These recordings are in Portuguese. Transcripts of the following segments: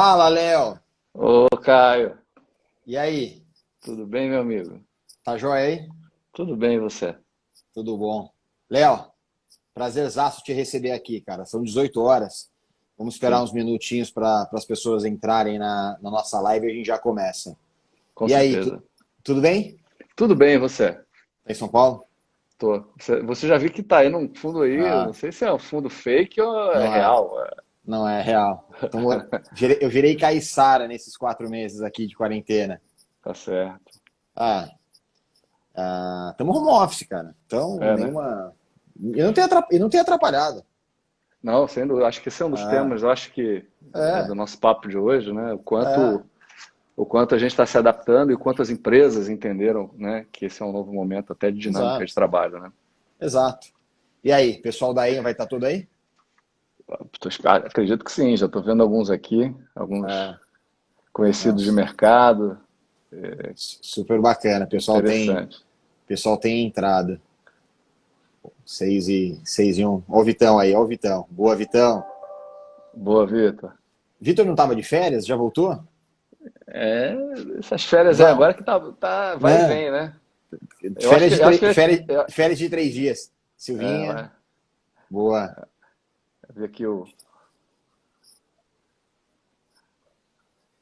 Fala, Léo. Ô, Caio, E aí? tudo bem, meu amigo? Tá joia aí? Tudo bem, e você? Tudo bom. Léo, prazerzaço te receber aqui, cara. São 18 horas. Vamos esperar Sim, uns minutinhos para as pessoas entrarem na nossa live e a gente já começa. com E aí, certeza. tudo bem? Tudo bem, e você? Tá em São Paulo? Tô. Você já viu que tá aí num fundo aí, eu não Ah, sei se é um fundo fake ou é não é, real. não é real. Eu virei caiçara nesses 4 meses aqui de quarentena. Tá certo. Ah, estamos home office, cara. Então, É, né? nenhuma. Eu não tenho atrapalhado. Não, sendo, acho que esse é um dos Ah, temas, eu acho que do é, nosso papo de hoje, né? é, O quanto a gente está se adaptando e o quanto as empresas entenderam, né, que esse é um novo momento até de dinâmica de exato. trabalho, né? Exato. E aí, pessoal da EM vai estar tudo aí? Acredito que sim, já estou vendo alguns aqui, alguns É, conhecidos de nossa, mercado. super bacana. Interessante. Pessoal tem entrada. 6 e 1. Ó o Vitão aí, ó o Vitão. Boa, Vitão. Boa, Vitor. Vitor não estava de férias? Já voltou? É, essas férias é Não, agora que vai e né? vem, né? Eu acho que Férias de 3 dias. Silvinha, ué, boa. vi aqui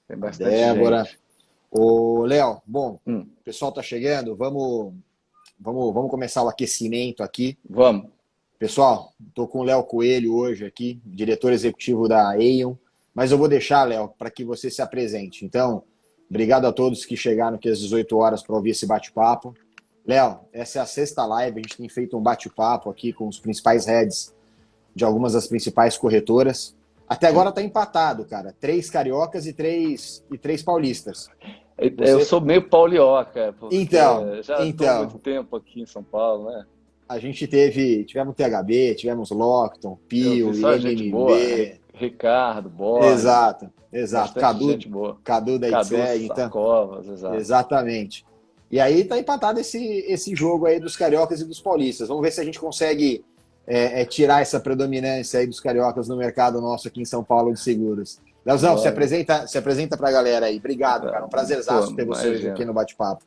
tem A bastante Débora. gente. Ô, Léo, bom, Hum, o pessoal tá chegando. Vamos começar o aquecimento aqui. vamos. Pessoal, estou com o Léo Coelho hoje aqui, diretor executivo da Aon, mas eu vou deixar, Léo, para que você se apresente. Então, obrigado a todos que chegaram aqui às 18 horas para ouvir esse bate-papo. Léo, essa é a sexta live, a gente tem feito um bate-papo aqui com os principais heads de algumas das principais corretoras. Até agora Sim. está empatado, cara. 3 cariocas e três paulistas. Eu Você. sou meio paulioca, Então, porque já estou há muito então, tempo aqui em São Paulo, né? a gente tivemos THB, tivemos Lockton, Eu vi Pio, só gente boa, IMMB. Ricardo, Borges, Exato, exato. bastante gente boa. Cadu da Cadu Itzeg, então, Sarcovas, exato. exatamente. E aí tá empatado esse jogo aí dos cariocas e dos paulistas. Vamos ver se a gente consegue tirar essa predominância aí dos cariocas no mercado nosso aqui em São Paulo de seguros. Leozão, Bora. se apresenta pra galera aí. Obrigado, cara. Um Pô, prazerzaço ter você hoje aqui imagina. no bate-papo.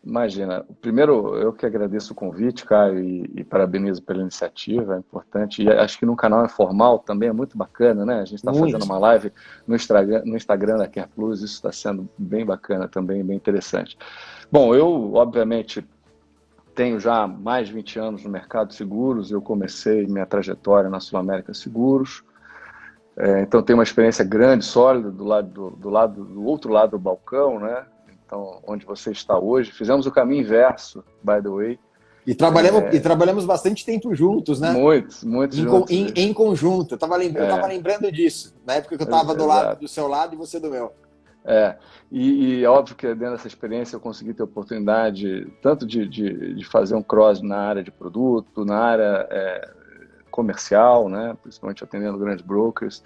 Imagina, primeiro eu que agradeço o convite, Caio, e parabenizo pela iniciativa, é importante. E acho que num canal informal também é muito bacana, né? A gente está fazendo Muito. uma live no Instagram da Care Plus, isso está sendo bem bacana também, bem interessante. Bom, eu, obviamente, tenho já mais de 20 anos no mercado de seguros, eu comecei minha trajetória na Sul América Seguros, então tenho uma experiência grande, sólida do outro lado do balcão, né? Então, onde você está hoje. Fizemos o caminho inverso, by the way. E trabalhamos bastante tempo juntos, né? Muitos, muitos juntos. Em conjunto. Eu tava É, lembrando disso, na época que eu tava do exato. seu lado e você do meu. É, e óbvio que dentro dessa experiência eu consegui ter oportunidade tanto de fazer um cross na área de produto, na área comercial, né, principalmente atendendo grandes brokers,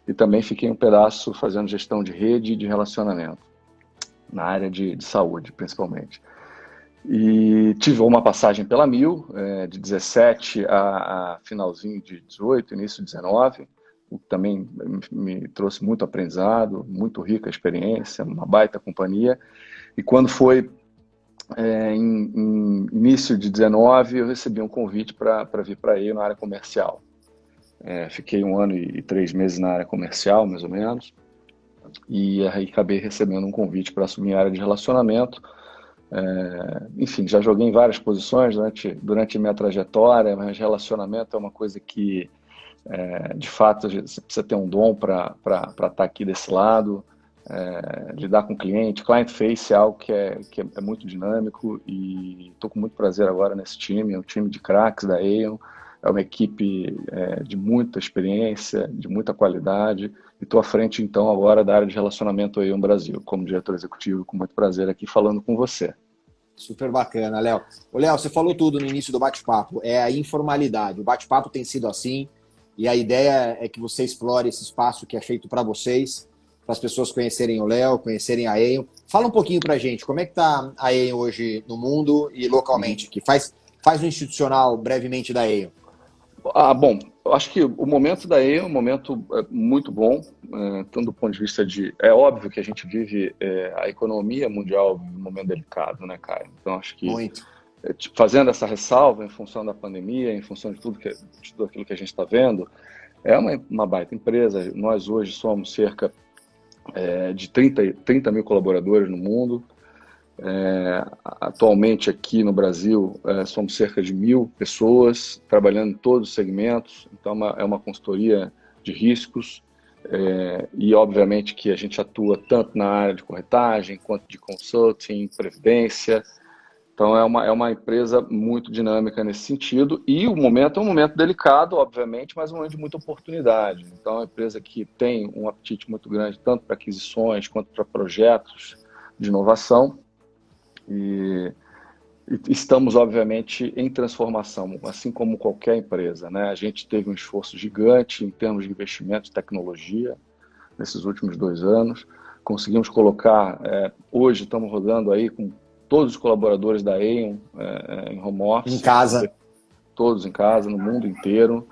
e também fiquei um pedaço fazendo gestão de rede e de relacionamento, na área de saúde, principalmente. E tive uma passagem pela Mil, de 17 a finalzinho de 18, início de 19, o que também me trouxe muito aprendizado, muito rica experiência, uma baita companhia. E quando foi em início de 19, eu recebi um convite para vir para aí na área comercial. Fiquei 1 ano e 3 meses na área comercial, mais ou menos, e aí acabei recebendo um convite para assumir a área de relacionamento. Enfim, já joguei em várias posições durante a minha trajetória, mas relacionamento é uma coisa que, de fato, você precisa ter um dom para estar aqui desse lado, lidar com cliente. Client face é algo que é muito dinâmico e estou com muito prazer agora nesse time, é um time de craques da Aon, é uma equipe de muita experiência, de muita qualidade, e estou à frente, então, agora da área de relacionamento Aon Brasil, como diretor executivo, com muito prazer aqui falando com você. Super bacana, Léo. Ô, Léo, você falou tudo no início do bate-papo. É a informalidade. O bate-papo tem sido assim e a ideia é que você explore esse espaço que é feito para vocês, para as pessoas conhecerem o Léo, conhecerem a Aon. Fala um pouquinho para a gente, como é que está a Aon hoje no mundo e Uhum. localmente aqui? Faz um institucional brevemente da Aon. Bom, Eu acho que o momento daí é um momento muito bom, tanto do ponto de vista de... É óbvio que a gente vive, a economia mundial vive um momento delicado, né, Caio? Então, acho que Muito. fazendo essa ressalva em função da pandemia, em função de tudo aquilo que a gente está vendo, é uma baita empresa. Nós hoje somos cerca de 30 mil colaboradores no mundo. Atualmente aqui no Brasil somos cerca de 1.000 pessoas trabalhando em todos os segmentos, então é uma consultoria de riscos e obviamente que a gente atua tanto na área de corretagem quanto de consulting, previdência, então é uma empresa muito dinâmica nesse sentido e o momento é um momento delicado, obviamente, mas um momento de muita oportunidade, então é uma empresa que tem um apetite muito grande tanto para aquisições quanto para projetos de inovação. E estamos, obviamente, em transformação, assim como qualquer empresa, né? A gente teve um esforço gigante em termos de investimento de tecnologia nesses últimos 2 anos. Conseguimos colocar, hoje estamos rodando aí com todos os colaboradores da Aon em home office. Em casa. Todos em casa, no mundo inteiro.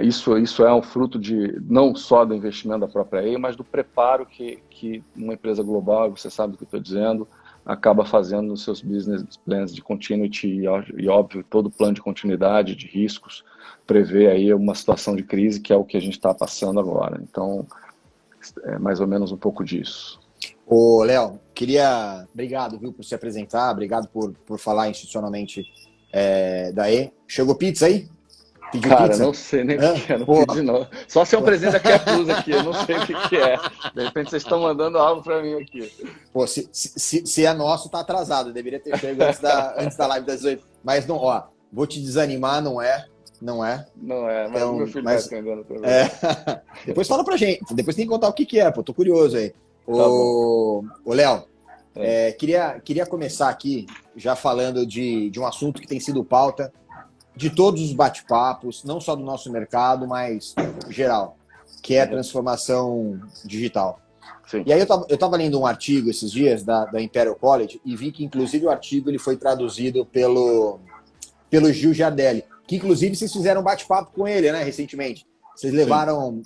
Isso é um fruto não só do investimento da própria Aon, mas do preparo que uma empresa global, você sabe o que eu estou dizendo, acaba fazendo nos seus business plans de continuity e óbvio, todo o plano de continuidade, de riscos, prevê aí uma situação de crise que é o que a gente está passando agora. Então, é mais ou menos um pouco disso. Ô, Léo, obrigado, viu, por se apresentar, obrigado por falar institucionalmente da E. Chegou pizza aí? Pediu Cara, pizza? não sei nem o que é, não pedi não. Só se é um presente da Cruz aqui, eu não sei o que é. De repente vocês estão mandando algo para mim aqui. Pô, se é nosso, tá atrasado. Deveria ter chegado antes da live das 18. Mas não, ó, vou te desanimar, não é. Não é, mas então, meu filho vai aprendendo pra ver. Depois fala pra gente. Depois tem que contar o que é, pô. Tô curioso aí. Ô, Léo, queria começar aqui já falando de um assunto que tem sido pauta de todos os bate-papos, não só do nosso mercado, mas geral, que é a transformação digital. Sim. E aí eu estava lendo um artigo esses dias da Imperial College e vi que, inclusive, o artigo ele foi traduzido pelo Gil Giardelli, que, inclusive, vocês fizeram um bate-papo com ele, né, recentemente. Vocês levaram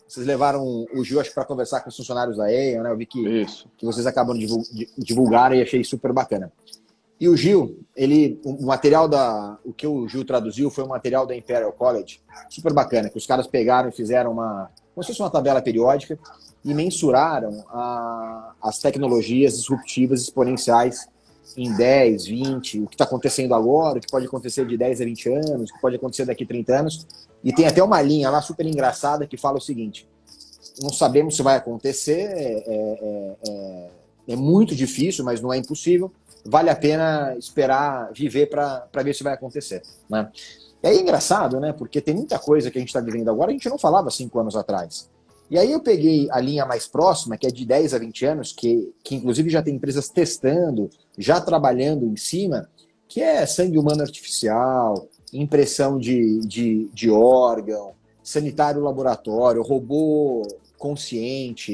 o Gil, acho, para conversar com os funcionários da Aon, né? Eu vi que vocês acabam de divulgar e achei super bacana. E o Gil, o que o Gil traduziu foi um material da Imperial College, super bacana, que os caras pegaram e fizeram como se fosse uma tabela periódica e mensuraram as tecnologias disruptivas exponenciais em 10, 20, o que está acontecendo agora, o que pode acontecer de 10 a 20 anos, o que pode acontecer daqui a 30 anos. E tem até uma linha lá super engraçada que fala o seguinte: não sabemos se vai acontecer, é muito difícil, mas não é impossível. Vale a pena esperar viver para ver se vai acontecer, né? E aí é engraçado, né? Porque tem muita coisa que a gente está vivendo agora, a gente não falava 5 anos atrás. E aí eu peguei a linha mais próxima, que é de 10 a 20 anos, que inclusive já tem empresas testando, já trabalhando em cima, que é sangue humano artificial, impressão de órgão, sanitário laboratório, robô consciente.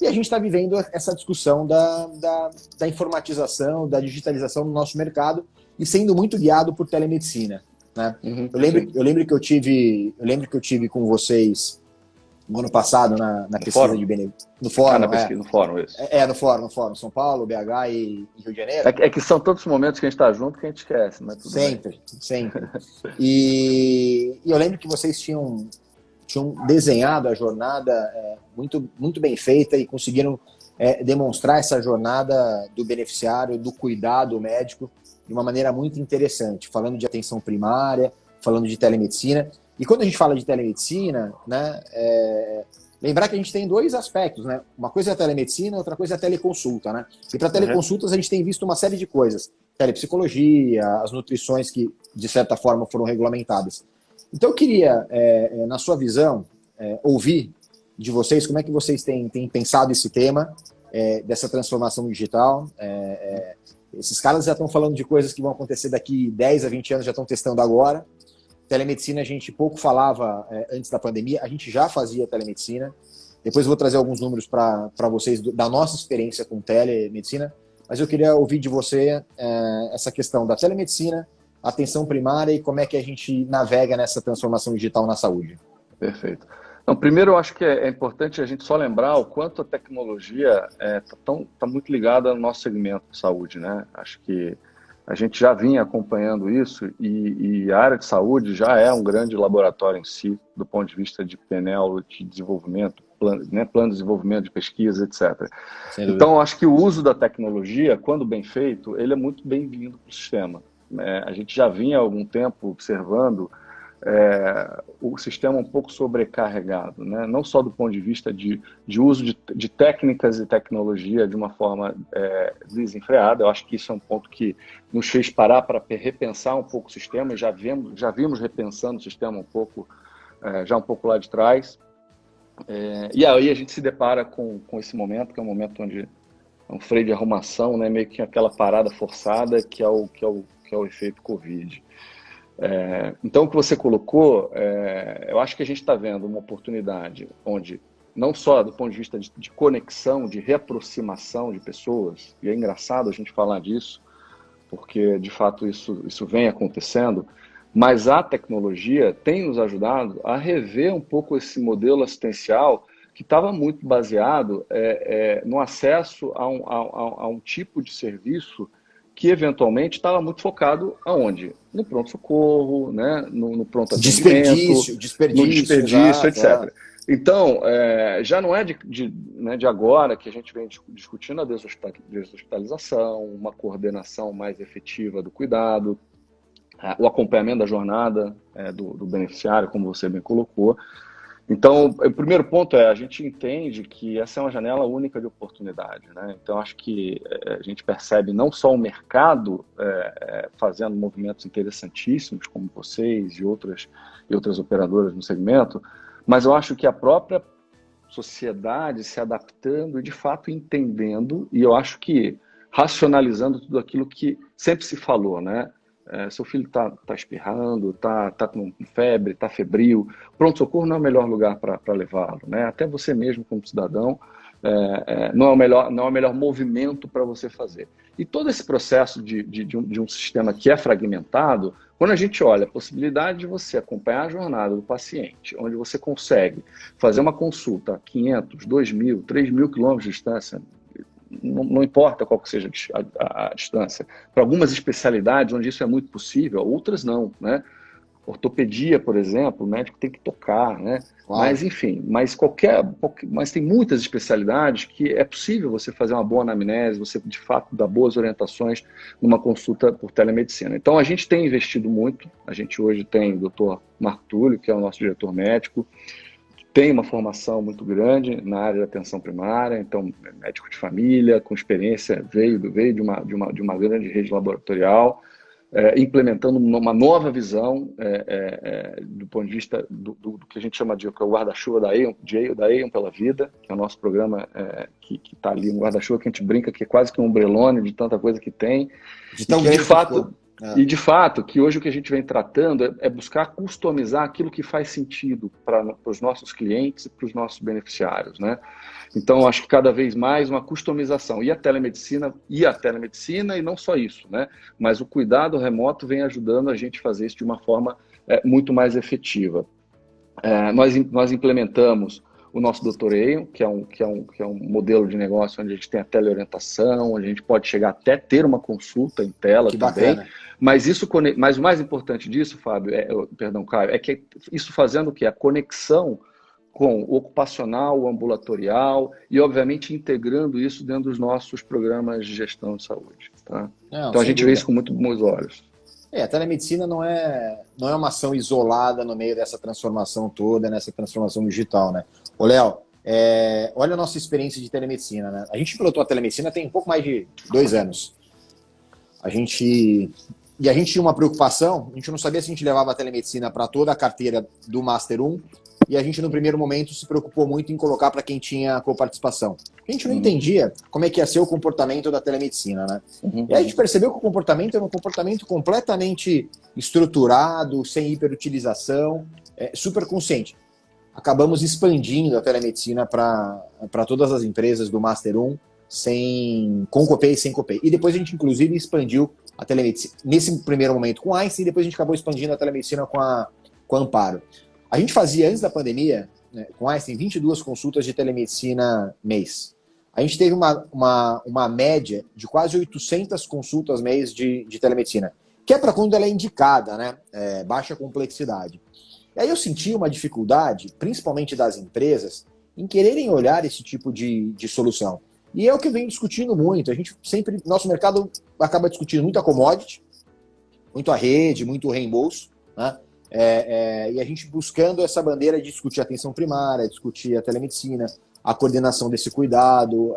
E a gente está vivendo essa discussão da informatização, da digitalização no nosso mercado e sendo muito guiado por telemedicina, né? Eu lembro que eu tive com vocês no ano passado na pesquisa de benefício. No fórum, no fórum, isso. No fórum. São Paulo, BH e Rio de Janeiro. É que são tantos momentos que a gente está junto que a gente esquece, mas tudo sempre. E eu lembro que vocês tinham desenhado a jornada muito, muito bem feita e conseguiram demonstrar essa jornada do beneficiário, do cuidado médico, de uma maneira muito interessante, falando de atenção primária, falando de telemedicina. E quando a gente fala de telemedicina, né, lembrar que a gente tem 2 aspectos, né? Uma coisa é a telemedicina, outra coisa é a teleconsulta, né? E para teleconsultas a gente tem visto uma série de coisas. Telepsicologia, as nutrições que, de certa forma, foram regulamentadas. Então eu queria, na sua visão, ouvir de vocês como é que vocês têm pensado esse tema dessa transformação digital. Esses caras já estão falando de coisas que vão acontecer daqui 10 a 20 anos, já estão testando agora. Telemedicina a gente pouco falava antes da pandemia, a gente já fazia telemedicina. Depois eu vou trazer alguns números para vocês da nossa experiência com telemedicina, mas eu queria ouvir de você essa questão da telemedicina, atenção primária e como é que a gente navega nessa transformação digital na saúde. Perfeito. Então, primeiro, eu acho que é importante a gente só lembrar o quanto a tecnologia tá muito ligada ao nosso segmento de saúde, né? Acho que a gente já vinha acompanhando isso e a área de saúde já é um grande laboratório em si, do ponto de vista de PNL, de desenvolvimento, plano de desenvolvimento de pesquisa, etc. Então, acho que o uso da tecnologia, quando bem feito, ele é muito bem-vindo para o sistema. A gente já vinha há algum tempo observando o sistema um pouco sobrecarregado, né? Não só do ponto de vista de uso de técnicas e tecnologia de uma forma desenfreada. Eu acho que isso é um ponto que nos fez parar para repensar um pouco o sistema, e já vimos repensando o sistema um pouco, já um pouco lá de trás. E aí a gente se depara com esse momento, que é um momento onde é um freio de arrumação, né? Meio que aquela parada forçada que é o efeito Covid. Então, o que você colocou, eu acho que a gente está vendo uma oportunidade onde, não só do ponto de vista de conexão, de reaproximação de pessoas, e é engraçado a gente falar disso, porque, de fato, isso vem acontecendo, mas a tecnologia tem nos ajudado a rever um pouco esse modelo assistencial que estava muito baseado no acesso a um tipo de serviço que eventualmente estava muito focado aonde? No pronto-socorro, né? no pronto atendimento, desperdício, no desperdício, etc. Então, já não é de agora que a gente vem discutindo a deshospitalização, uma coordenação mais efetiva do cuidado, o acompanhamento da jornada do beneficiário, como você bem colocou. Então, o primeiro ponto a gente entende que essa é uma janela única de oportunidade, né? Então, acho que a gente percebe não só o mercado fazendo movimentos interessantíssimos, como vocês e outras operadoras no segmento, mas eu acho que a própria sociedade se adaptando e, de fato, entendendo, e eu acho que racionalizando tudo aquilo que sempre se falou, né? Seu filho está espirrando, está com febre, está febril, pronto-socorro não é o melhor lugar para levá-lo, né? Até você mesmo, como cidadão, não é o melhor movimento para você fazer. E todo esse processo de um sistema que é fragmentado, quando a gente olha a possibilidade de você acompanhar a jornada do paciente, onde você consegue fazer uma consulta a 500, 2.000, 3.000 quilômetros de distância, não importa qual que seja a distância. Para algumas especialidades onde isso é muito possível, outras não, né? Ortopedia, por exemplo, o médico tem que tocar, né? Claro. Mas, enfim, mas tem muitas especialidades que é possível você fazer uma boa anamnese, você, de fato, dar boas orientações numa consulta por telemedicina. Então, a gente tem investido muito. A gente hoje tem o Dr. Marco Túlio, que é o nosso diretor médico, tem uma formação muito grande na área de atenção primária, então médico de família, com experiência, veio de uma grande rede laboratorial, implementando uma nova visão do ponto de vista do que a gente chama de o guarda-chuva da Aon pela Vida, que é o nosso programa que está ali, um guarda-chuva que a gente brinca que é quase que um umbrelone de tanta coisa que tem, de fato, que hoje o que a gente vem tratando é buscar customizar aquilo que faz sentido para os nossos clientes e para os nossos beneficiários, né? Então, acho que cada vez mais uma customização. E a telemedicina, e não só isso, né? Mas o cuidado remoto vem ajudando a gente a fazer isso de uma forma muito mais efetiva. Nós implementamos o nosso Dr. Aon, que é um modelo de negócio onde a gente tem a teleorientação, onde a gente pode chegar até ter uma consulta em tela que também. Bacana. Mas o mais importante disso, Fábio, Caio, é que isso fazendo o quê? A conexão com o ocupacional, o ambulatorial e, obviamente, integrando isso dentro dos nossos programas de gestão de saúde. Tá? Então, a gente vê isso com muito bons olhos. A telemedicina não é uma ação isolada no meio dessa transformação toda, nessa transformação digital, né? Ô, Léo, olha a nossa experiência de telemedicina, né? A gente pilotou a telemedicina tem um pouco mais de 2 anos. A gente tinha uma preocupação, a gente não sabia se a gente levava a telemedicina para toda a carteira do Master 1, e a gente, no primeiro momento, se preocupou muito em colocar para quem tinha coparticipação. A gente não entendia como é que ia ser o comportamento da telemedicina, né? E aí a gente percebeu que o comportamento era um comportamento completamente estruturado, sem hiperutilização, super consciente. Acabamos expandindo a telemedicina para todas as empresas do Master 1, com copay e sem copay. E depois a gente, inclusive, expandiu a telemedicina, nesse primeiro momento com a Einstein, e depois a gente acabou expandindo a telemedicina com a Amparo. A gente fazia, antes da pandemia, né, com a Einstein, 22 consultas de telemedicina mês. A gente teve uma média de quase 800 consultas mês de telemedicina, que é para quando ela é indicada, né? Baixa complexidade. E aí eu senti uma dificuldade, principalmente das empresas, em quererem olhar esse tipo de solução. E é o que eu venho discutindo muito. A gente sempre, nosso mercado acaba discutindo muito a commodity, muito a rede, muito o reembolso, né? E a gente buscando essa bandeira de discutir a atenção primária, discutir a telemedicina, a coordenação desse cuidado,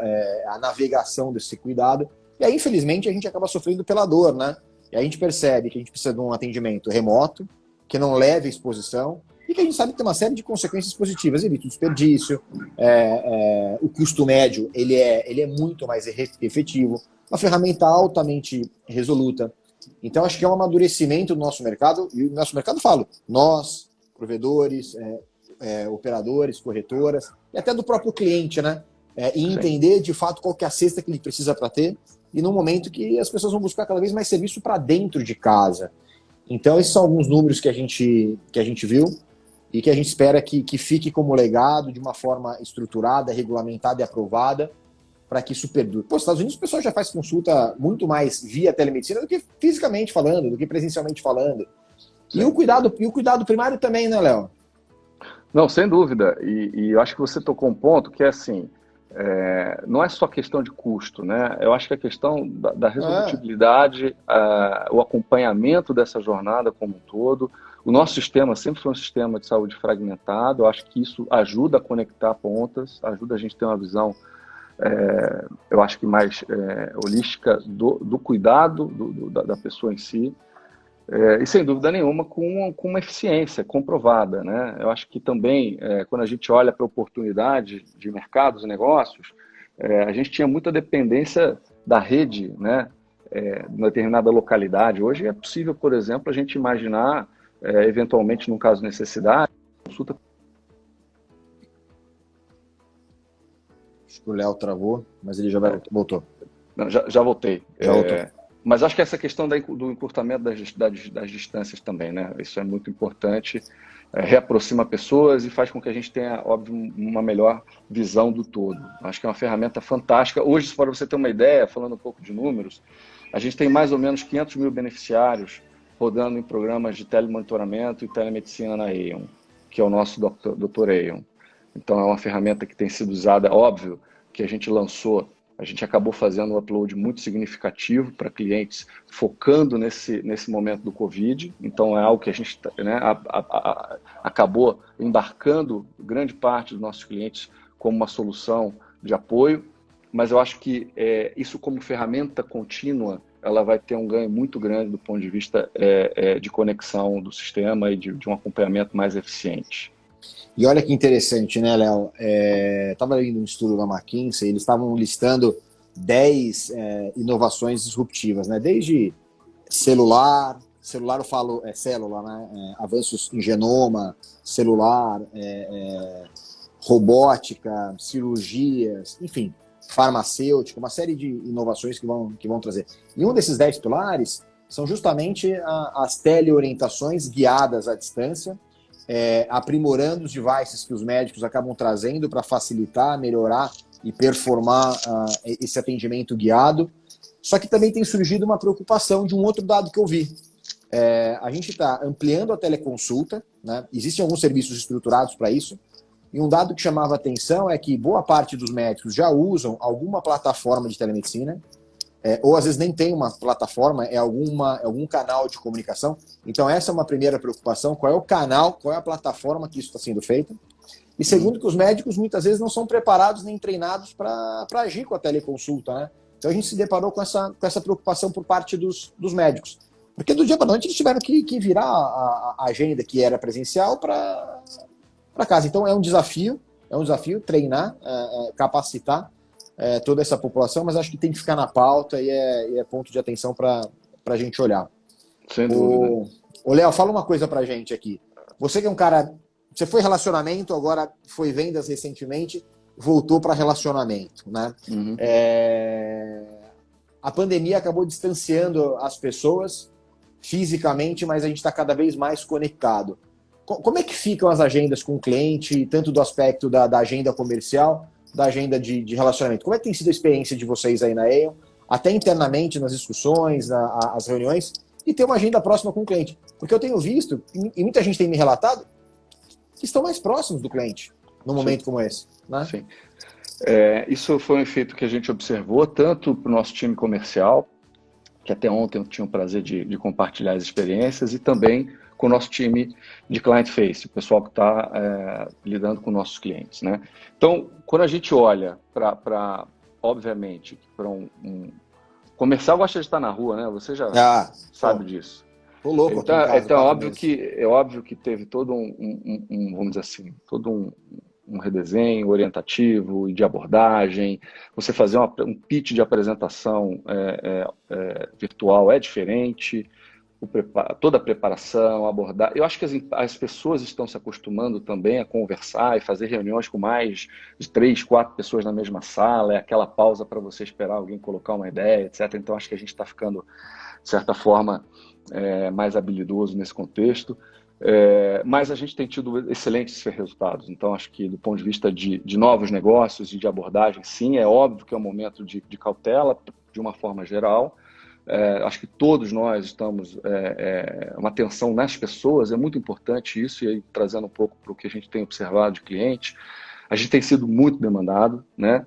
a navegação desse cuidado. E aí, infelizmente, a gente acaba sofrendo pela dor, né? E a gente percebe que a gente precisa de um atendimento remoto, que não leve à exposição, e que a gente sabe que tem uma série de consequências positivas. Evita o desperdício, o custo médio ele é muito mais efetivo, uma ferramenta altamente resoluta. Então, acho que é um amadurecimento do nosso mercado, e o nosso mercado, falo, nós, provedores, operadores, corretoras, e até do próprio cliente, né? E entender, de fato, qual que é a cesta que ele precisa para ter, e num momento que as pessoas vão buscar cada vez mais serviço para dentro de casa. Então, esses são alguns números que a gente viu e que a gente espera que fique como legado de uma forma estruturada, regulamentada e aprovada para que isso perdure. Pô, nos Estados Unidos o pessoal já faz consulta muito mais via telemedicina do que fisicamente falando, do que presencialmente falando. E o cuidado primário também, né, Léo? Não, sem dúvida. E eu acho que você tocou um ponto que é assim, não é só questão de custo, né? Eu acho que a questão da resolutibilidade, o acompanhamento dessa jornada como um todo. O nosso sistema sempre foi um sistema de saúde fragmentado. Eu acho que isso ajuda a conectar pontas, ajuda a gente a ter uma visão, eu acho que mais holística do cuidado da pessoa em si. E sem dúvida nenhuma com uma eficiência comprovada, né? Eu acho que também, quando a gente olha para a oportunidade de mercados e negócios, a gente tinha muita dependência da rede, né? Numa determinada localidade. Hoje é possível, por exemplo, a gente imaginar, eventualmente, num caso de necessidade, consulta. Acho que o Léo travou, mas ele já voltou. Não, já voltei. Já voltou. Mas acho que essa questão do encurtamento das distâncias também, né? Isso é muito importante, reaproxima pessoas e faz com que a gente tenha, óbvio, uma melhor visão do todo. Acho que é uma ferramenta fantástica. Hoje, para você ter uma ideia, falando um pouco de números, a gente tem mais ou menos 500 mil beneficiários rodando em programas de telemonitoramento e telemedicina na Aon, que é o nosso Dr. Aon. Então, é uma ferramenta que tem sido usada, óbvio, que a gente lançou. A gente acabou fazendo um upload muito significativo para clientes focando nesse momento do Covid. Então, é algo que a gente acabou embarcando grande parte dos nossos clientes como uma solução de apoio. Mas eu acho que isso como ferramenta contínua, ela vai ter um ganho muito grande do ponto de vista de conexão do sistema e de um acompanhamento mais eficiente. E olha que interessante, né, Léo? Estava lendo um estudo da McKinsey, eles estavam listando 10 inovações disruptivas, né? Desde celular eu falo célula, né? Avanços em genoma, celular, robótica, cirurgias, enfim, farmacêutica, uma série de inovações que vão trazer. E um desses 10 pilares são justamente as teleorientações guiadas à distância, aprimorando os devices que os médicos acabam trazendo para facilitar, melhorar e performar esse atendimento guiado. Só que também tem surgido uma preocupação de um outro dado que eu vi. A gente está ampliando a teleconsulta, né? Existem alguns serviços estruturados para isso, e um dado que chamava atenção é que boa parte dos médicos já usam alguma plataforma de telemedicina, ou às vezes nem tem uma plataforma, algum canal de comunicação. Então essa é uma primeira preocupação, qual é o canal, qual é a plataforma que isso está sendo feito. E segundo, que os médicos muitas vezes não são preparados nem treinados para agir com a teleconsulta, né? Então a gente se deparou com essa preocupação por parte dos médicos. Porque do dia para a noite eles tiveram que virar a agenda que era presencial para casa. Então é um desafio treinar, capacitar toda essa população, mas acho que tem que ficar na pauta e é ponto de atenção para a gente olhar. Sem dúvida. Ô, Léo, fala uma coisa para a gente aqui. Você que é um cara... Você foi relacionamento, agora foi vendas recentemente, voltou para relacionamento, né? Uhum. a pandemia acabou distanciando as pessoas fisicamente, mas a gente está cada vez mais conectado. Como é que ficam as agendas com o cliente, tanto do aspecto da agenda comercial, da agenda de relacionamento? Como é que tem sido a experiência de vocês aí na Aon, até internamente nas discussões, as reuniões, e ter uma agenda próxima com o cliente? Porque eu tenho visto, e muita gente tem me relatado, que estão mais próximos do cliente num momento como esse. Né? Sim. Isso foi um efeito que a gente observou tanto para o nosso time comercial, que até ontem eu tinha o prazer de compartilhar as experiências, e também com o nosso time de client face, o pessoal que está lidando com nossos clientes. Né? Então, quando a gente olha obviamente, para um comercial gosta de estar na rua, né? Você já sabe disso. Tô louco então, aqui em casa, é óbvio que teve todo vamos dizer assim, todo um redesenho orientativo e de abordagem. Você fazer um pitch de apresentação virtual é diferente, toda a preparação, abordar. Eu acho que as pessoas estão se acostumando também a conversar e fazer reuniões com mais de 3, 4 pessoas na mesma sala, é aquela pausa para você esperar alguém colocar uma ideia, etc. Então acho que a gente está ficando, de certa forma, mais habilidoso nesse contexto. Mas a gente tem tido excelentes resultados. Então acho que do ponto de vista de novos negócios e de abordagem, sim, é óbvio que é um momento de cautela, de uma forma geral. Acho que todos nós estamos, uma atenção nas pessoas, é muito importante isso, e aí trazendo um pouco para o que a gente tem observado de cliente, a gente tem sido muito demandado, né?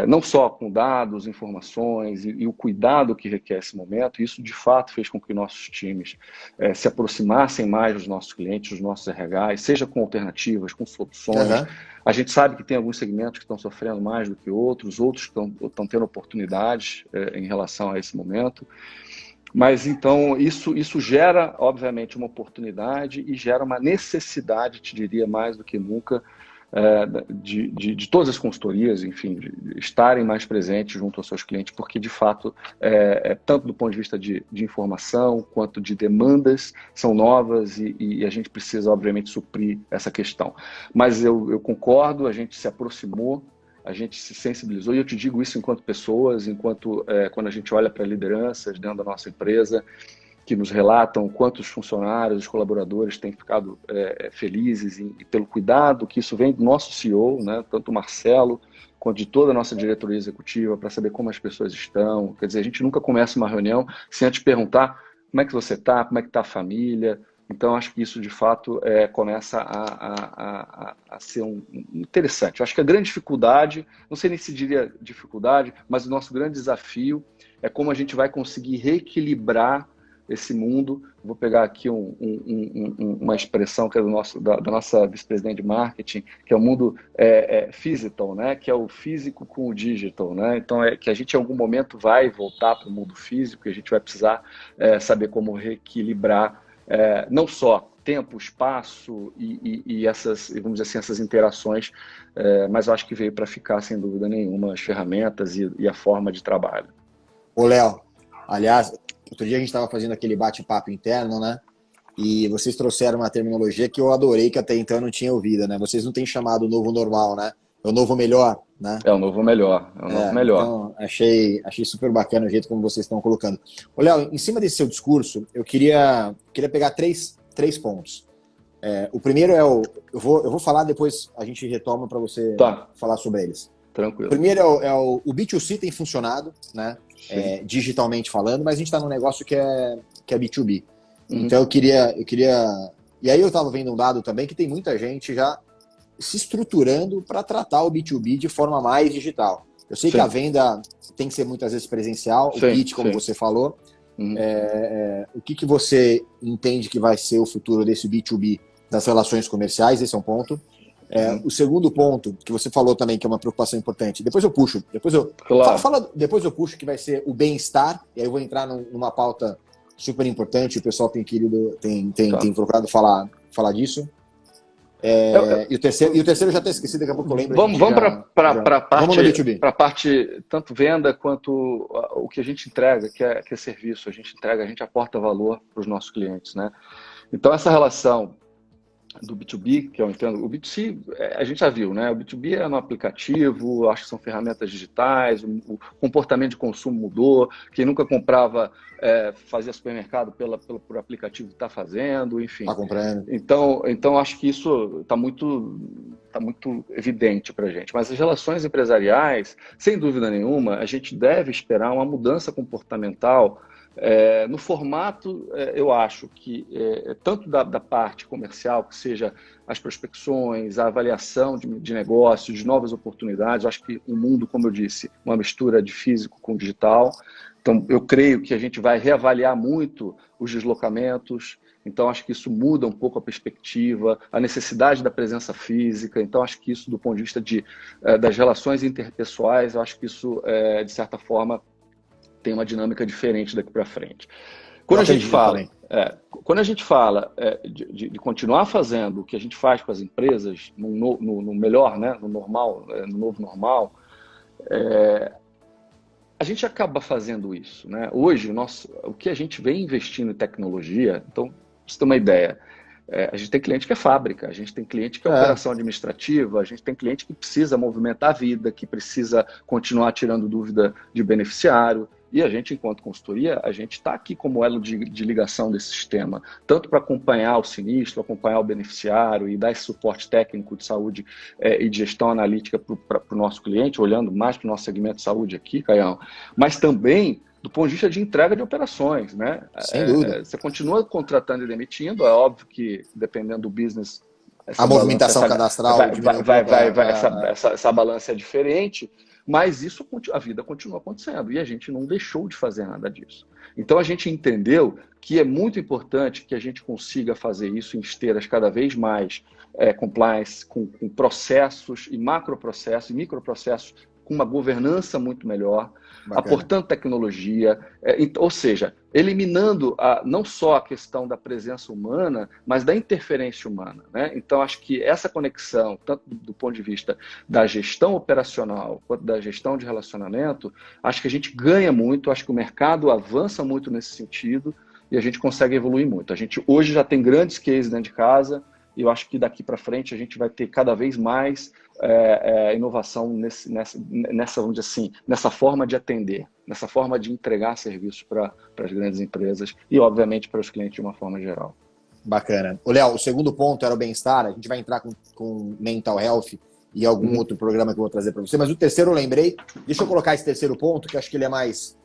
Não só com dados, informações e o cuidado que requer esse momento. Isso de fato fez com que nossos times se aproximassem mais dos nossos clientes, dos nossos RHs, seja com alternativas, com soluções. A gente sabe que tem alguns segmentos que estão sofrendo mais do que outros estão tendo oportunidades em relação a esse momento. Mas então isso gera, obviamente, uma oportunidade e gera uma necessidade, te diria mais do que nunca, de todas as consultorias, enfim, de estarem mais presentes junto aos seus clientes, porque de fato, tanto do ponto de vista de informação quanto de demandas, são novas e a gente precisa, obviamente, suprir essa questão. Mas eu concordo, a gente se aproximou, a gente se sensibilizou, e eu te digo isso enquanto pessoas, quando a gente olha para lideranças dentro da nossa empresa, que nos relatam quantos funcionários, os colaboradores têm ficado felizes e pelo cuidado que isso vem do nosso CEO, né, tanto o Marcelo quanto de toda a nossa diretoria executiva, para saber como as pessoas estão. Quer dizer, a gente nunca começa uma reunião sem antes perguntar como é que você está, como é que está a família. Então, acho que isso, de fato, começa a ser interessante. Eu acho que a grande dificuldade, não sei nem se diria dificuldade, mas o nosso grande desafio é como a gente vai conseguir reequilibrar esse mundo. Vou pegar aqui uma expressão que é da nossa vice-presidente de marketing, que é o mundo physical, né? Que é o físico com o digital, né? Então que a gente em algum momento vai voltar para o mundo físico e a gente vai precisar saber como reequilibrar não só tempo, espaço e essas, vamos dizer assim, essas interações, mas eu acho que veio para ficar, sem dúvida nenhuma, as ferramentas e a forma de trabalho. Ô, Léo, aliás, outro dia a gente estava fazendo aquele bate-papo interno, né? E vocês trouxeram uma terminologia que eu adorei, que até então eu não tinha ouvido, né? Vocês não têm chamado o novo normal, né? É o novo melhor, né? É o novo melhor, novo melhor. Então, achei super bacana o jeito como vocês estão colocando. Ô, Léo, em cima desse seu discurso, eu queria pegar três pontos. O primeiro eu vou falar, depois a gente retoma para você falar sobre eles. Tranquilo. O primeiro o B2C tem funcionado, né? Digitalmente falando, mas a gente está num negócio que é B2B. Então eu queria... E aí eu estava vendo um dado também que tem muita gente já se estruturando para tratar o B2B de forma mais digital. Eu sei que a venda tem que ser muitas vezes presencial, o pitch, como você falou. O que você entende que vai ser o futuro desse B2B das relações comerciais? Esse é um ponto. O segundo ponto, que você falou também, que é uma preocupação importante, depois eu puxo, depois eu puxo, que vai ser o bem-estar, e aí eu vou entrar numa pauta super importante, o pessoal tem procurado falar disso. E o terceiro eu já estou esquecido, daqui a pouco eu lembro. Vamos para a parte, tanto venda quanto o que a gente entrega, que é serviço. A gente aporta valor para os nossos clientes, né? Então, essa relação do B2B, que eu entendo. O B2C, a gente já viu, né? O B2B é no aplicativo, acho que são ferramentas digitais, o comportamento de consumo mudou, quem nunca comprava, fazia supermercado por aplicativo está fazendo, Tá enfim. comprando. Então acho que isso está muito evidente para a gente. Mas as relações empresariais, sem dúvida nenhuma, a gente deve esperar uma mudança comportamental. No formato, eu acho que tanto da parte comercial, que seja as prospecções, a avaliação de negócios, de novas oportunidades, eu acho que o mundo, como eu disse, uma mistura de físico com digital. Então, eu creio que a gente vai reavaliar muito os deslocamentos. Então, acho que isso muda um pouco a perspectiva, a necessidade da presença física. Então, acho que isso, do ponto de vista das relações interpessoais, eu acho que isso, de certa forma, tem uma dinâmica diferente daqui para frente. Quando a gente fala de continuar fazendo o que a gente faz com as empresas no melhor, né, no normal, no novo normal, a gente acaba fazendo isso, né? Hoje, o que a gente vem investindo em tecnologia, então, pra você ter uma ideia, a gente tem cliente que é fábrica, a gente tem cliente que é operação administrativa, a gente tem cliente que precisa movimentar a vida, que precisa continuar tirando dúvida de beneficiário. E a gente, enquanto consultoria, a gente está aqui como elo de ligação desse sistema, tanto para acompanhar o sinistro, acompanhar o beneficiário e dar esse suporte técnico de saúde e de gestão analítica para o nosso cliente, olhando mais para o nosso segmento de saúde aqui, Caião, mas também do ponto de vista de entrega de operações, né? Sem dúvida. Você continua contratando e demitindo, é óbvio que dependendo do business, A movimentação cadastral essa balança é diferente. Mas a vida continua acontecendo e a gente não deixou de fazer nada disso. Então a gente entendeu que é muito importante que a gente consiga fazer isso em esteiras cada vez mais compliance, com processos e macroprocessos e microprocessos com uma governança muito melhor, aportando tecnologia, ou seja, eliminando não só a questão da presença humana, mas da interferência humana, né? Então, acho que essa conexão, tanto do ponto de vista da gestão operacional quanto da gestão de relacionamento, acho que a gente ganha muito, acho que o mercado avança muito nesse sentido e a gente consegue evoluir muito. A gente hoje já tem grandes cases dentro de casa e eu acho que daqui para frente a gente vai ter cada vez mais inovação vamos dizer assim, nessa forma de atender, nessa forma de entregar serviços para as grandes empresas e, obviamente, para os clientes de uma forma geral. Bacana. Léo, o segundo ponto era o bem-estar. A gente vai entrar com mental health e algum outro programa que eu vou trazer para você, mas o terceiro eu lembrei. Deixa eu colocar esse terceiro ponto, que eu acho que ele é mais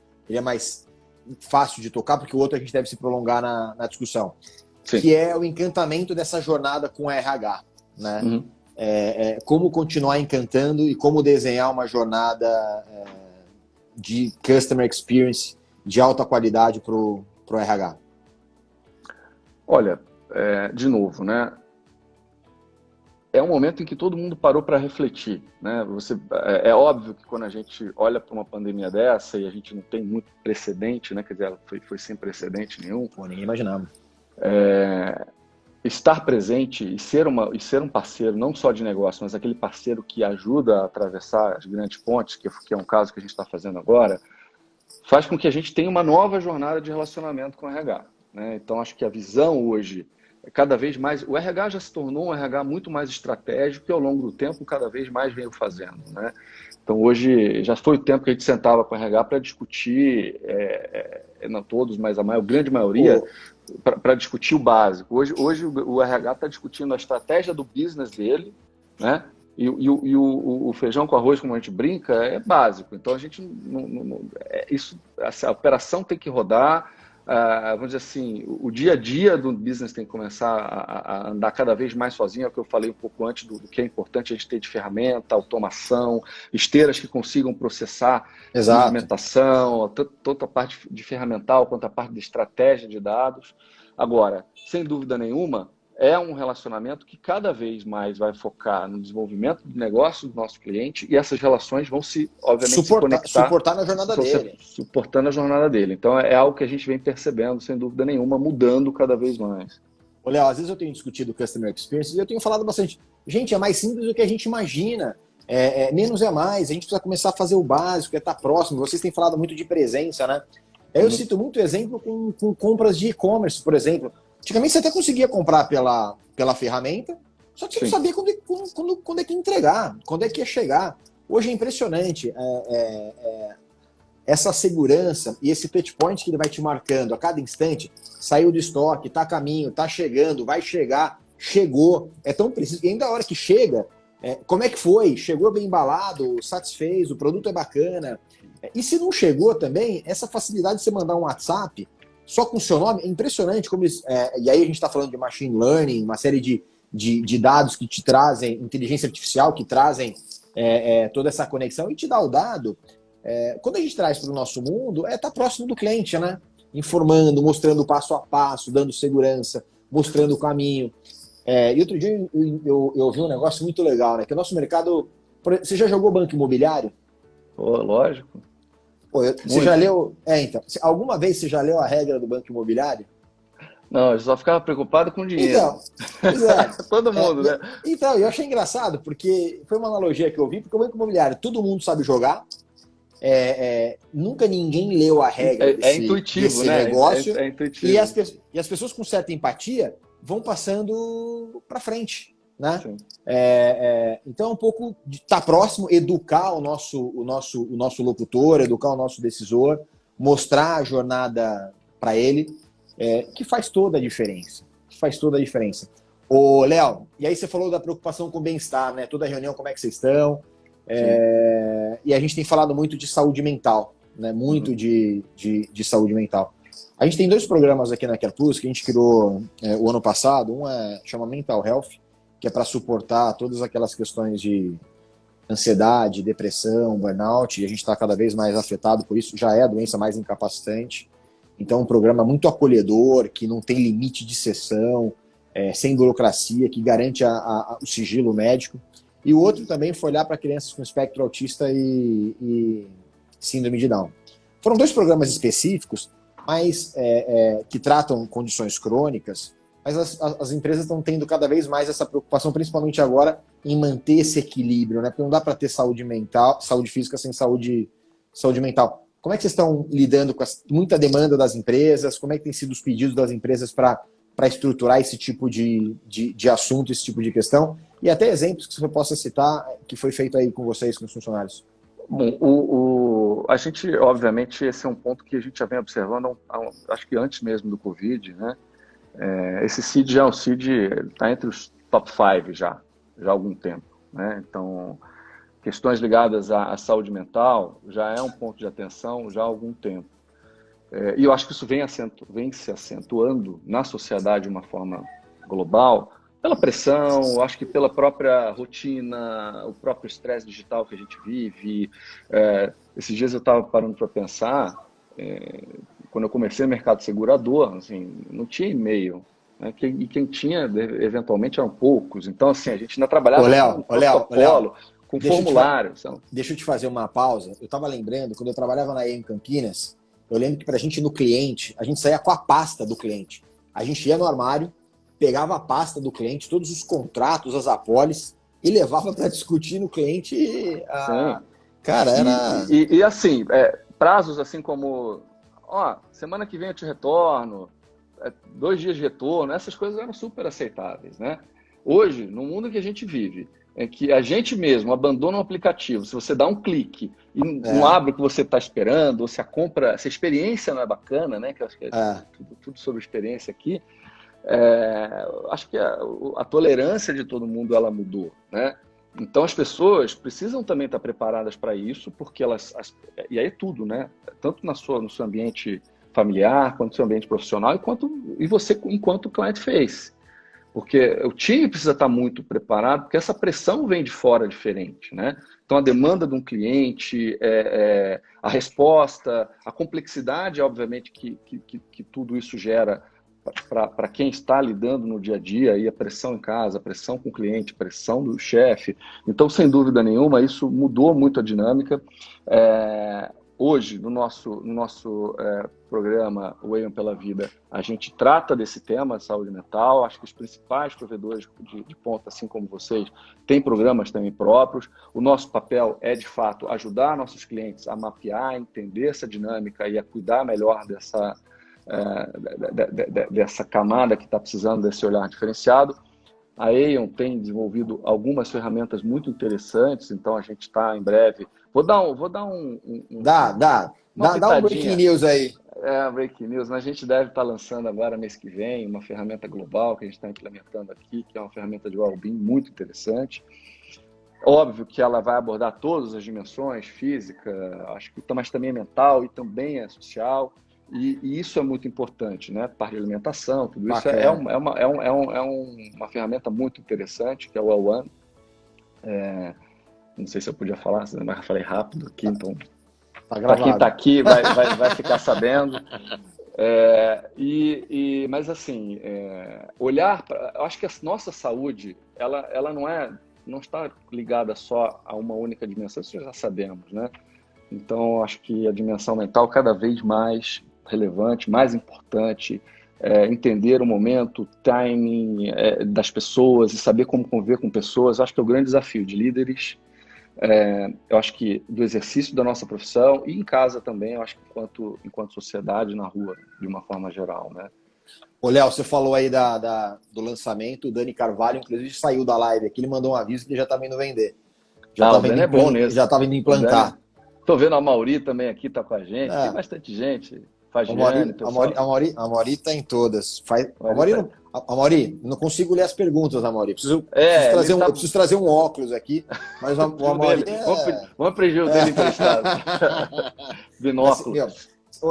fácil de tocar, porque o outro a gente deve se prolongar na discussão. Sim. Que é o encantamento dessa jornada com RH, né? Como continuar encantando e como desenhar uma jornada de customer experience de alta qualidade para o RH. Olha, de novo, né? É um momento em que todo mundo parou para refletir, né? É óbvio que quando a gente olha para uma pandemia dessa e a gente não tem muito precedente, né? Quer dizer, ela foi sem precedente nenhum. Pô, ninguém imaginava. Estar presente e ser um parceiro, não só de negócio, mas aquele parceiro que ajuda a atravessar as grandes pontes, que é um caso que a gente está fazendo agora, faz com que a gente tenha uma nova jornada de relacionamento com o RH, né? Então, acho que a visão hoje é cada vez mais... O RH já se tornou um RH muito mais estratégico e, ao longo do tempo, cada vez mais veio fazendo, né? Então, hoje, já foi o tempo que a gente sentava com o RH para discutir, não todos, mas a grande maioria... para discutir o básico. Hoje o RH está discutindo a estratégia do business dele, né? E o feijão com arroz, como a gente brinca, é básico. Então a gente a operação tem que rodar. Vamos dizer assim, o dia a dia do business tem que começar a andar cada vez mais sozinho. É o que eu falei um pouco antes do que é importante a gente ter de ferramenta, automação, esteiras que consigam processar movimentação, tanto a parte de ferramental quanto a parte de estratégia de dados. Agora, sem dúvida nenhuma, é um relacionamento que cada vez mais vai focar no desenvolvimento do negócio do nosso cliente e essas relações vão obviamente, se conectar. Suportar na jornada dele. Suportando a jornada dele. Então, é algo que a gente vem percebendo, sem dúvida nenhuma, mudando cada vez mais. Léo, às vezes eu tenho discutido Customer Experience e eu tenho falado bastante. Gente, é mais simples do que a gente imagina. Menos é mais. A gente precisa começar a fazer o básico, estar próximo. Vocês têm falado muito de presença, né? Eu cito muito exemplo com compras de e-commerce, por exemplo. Antigamente você até conseguia comprar pela ferramenta, só que você não sabia quando é que ia entregar, quando é que ia chegar. Hoje é impressionante essa segurança e esse touch point que ele vai te marcando a cada instante. Saiu do estoque, está a caminho, está chegando, vai chegar, chegou. É tão preciso. E ainda a hora que chega, como é que foi? Chegou bem embalado, satisfez, o produto é bacana. E se não chegou também, essa facilidade de você mandar um WhatsApp só com o seu nome é impressionante. E aí a gente está falando de machine learning, uma série de dados que te trazem, inteligência artificial, que trazem toda essa conexão e te dá o dado. Quando a gente traz para o nosso mundo, tá próximo do cliente, né? Informando, mostrando passo a passo, dando segurança, mostrando o caminho. E outro dia eu ouvi um negócio muito legal, né? Que o nosso mercado... Você já jogou banco imobiliário? Pô, lógico. Você já leu... então. Alguma vez você já leu a regra do banco imobiliário? Não, eu só ficava preocupado com dinheiro. Então, pois é. Todo mundo, né? Então, eu achei engraçado, porque foi uma analogia que eu vi, porque o banco imobiliário, todo mundo sabe jogar, nunca ninguém leu a regra intuitivo, desse né? negócio, É intuitivo. E as pessoas com certa empatia vão passando para frente, né? Então, um pouco de estar próximo, educar o nosso locutor, educar o nosso decisor, mostrar a jornada para ele, que faz toda a diferença. Ô, Léo, e aí você falou da preocupação com o bem-estar, né? Toda reunião, como é que vocês estão? E a gente tem falado muito de saúde mental, né? Muito de saúde mental. A gente tem 2 programas aqui na Care Plus que a gente criou o ano passado. Um chama Mental Health, que é para suportar todas aquelas questões de ansiedade, depressão, burnout, e a gente está cada vez mais afetado por isso. Já é a doença mais incapacitante. Então, um programa muito acolhedor, que não tem limite de sessão, sem burocracia, que garante o sigilo médico. E o outro também foi olhar para crianças com espectro autista e síndrome de Down. Foram 2 programas específicos, mas que tratam condições crônicas, mas as empresas estão tendo cada vez mais essa preocupação, principalmente agora, em manter esse equilíbrio, né? Porque não dá para ter saúde física sem saúde mental. Como é que vocês estão lidando com muita demanda das empresas? Como é que tem sido os pedidos das empresas para estruturar esse tipo de assunto, esse tipo de questão? E até exemplos que você possa citar que foi feito aí com vocês, com os funcionários. Bom, a gente, obviamente, esse é um ponto que a gente já vem observando, acho que antes mesmo do Covid, né? Esse CID está entre os top 5 já há algum tempo, né? Então, questões ligadas à saúde mental já é um ponto de atenção já há algum tempo. E eu acho que isso vem se acentuando na sociedade de uma forma global, pela pressão, acho que pela própria rotina, o próprio estresse digital que a gente vive. Esses dias eu estava parando para pensar, quando eu comecei no mercado segurador, assim, não tinha e-mail, né? E quem tinha, eventualmente, eram poucos. Então, assim, a gente ainda trabalhava com protocolo, com formulário. Deixa eu te fazer uma pausa. Eu estava lembrando, quando eu trabalhava na EM Campinas, eu lembro que para a gente ir no cliente, a gente saía com a pasta do cliente. A gente ia no armário, pegava a pasta do cliente, todos os contratos, as apólices, e levava para discutir no cliente. Cara, era... E assim, prazos assim como, semana que vem eu te retorno, 2 dias de retorno, essas coisas eram super aceitáveis, né? Hoje, no mundo que a gente vive, é que a gente mesmo abandona um aplicativo, se você dá um clique e não abre o que você está esperando, ou se a experiência não é bacana, né? Que eu acho que tudo sobre experiência aqui. Acho que a tolerância de todo mundo ela mudou, né? Então as pessoas precisam também estar preparadas para isso, porque e aí é tudo, né? Tanto no seu ambiente familiar, quanto no seu ambiente profissional, e você enquanto client face. Porque o time precisa estar muito preparado, porque essa pressão vem de fora diferente, né? Então a demanda de um cliente, a resposta, a complexidade, obviamente, que tudo isso gera para quem está lidando no dia a dia, e a pressão em casa, a pressão com o cliente, a pressão do chefe. Então, sem dúvida nenhuma, isso mudou muito a dinâmica. Hoje, no nosso programa O Aon pela Vida, a gente trata desse tema de saúde mental. Acho que os principais provedores de ponta, assim como vocês, têm programas também próprios. O nosso papel é, de fato, ajudar nossos clientes a mapear, entender essa dinâmica e a cuidar melhor dessa camada que está precisando desse olhar diferenciado. A Aon tem desenvolvido algumas ferramentas muito interessantes, então a gente está em breve. Vou dar um breaking news aí. Breaking news. A gente deve estar lançando agora, mês que vem, uma ferramenta global que a gente está implementando aqui, que é uma ferramenta de well-being muito interessante. Óbvio que ela vai abordar todas as dimensões, física, acho que mas também é mental e também é social. E isso é muito importante, né? Parte de alimentação, tudo isso uma ferramenta muito interessante, que é o Well One. Não sei se eu podia falar, mas eu falei rápido aqui, então para quem está aqui vai ficar sabendo. Mas assim, olhar para, eu acho que a nossa saúde, ela não está ligada só a uma única dimensão, isso já sabemos, né? Então, acho que a dimensão mental cada vez mais relevante, mais importante, entender o momento, o timing das pessoas e saber como conviver com pessoas, acho que é o grande desafio de líderes, eu acho que do exercício da nossa profissão e em casa também, eu acho que enquanto sociedade, na rua, de uma forma geral, né? Ô, Léo, você falou aí do lançamento, o Dani Carvalho, inclusive, saiu da live aqui, ele mandou um aviso que ele já estava indo vender. O Dani é bom nisso. Já estava indo implantar. Estou vendo a Mauri também aqui, está com a gente, tem bastante gente. A Mauri está em todas. A Mauri, não consigo ler as perguntas, a Mauri. Eu preciso trazer um óculos aqui, mas a Mauri... Vamos aprender o dele emprestado. Binóculo.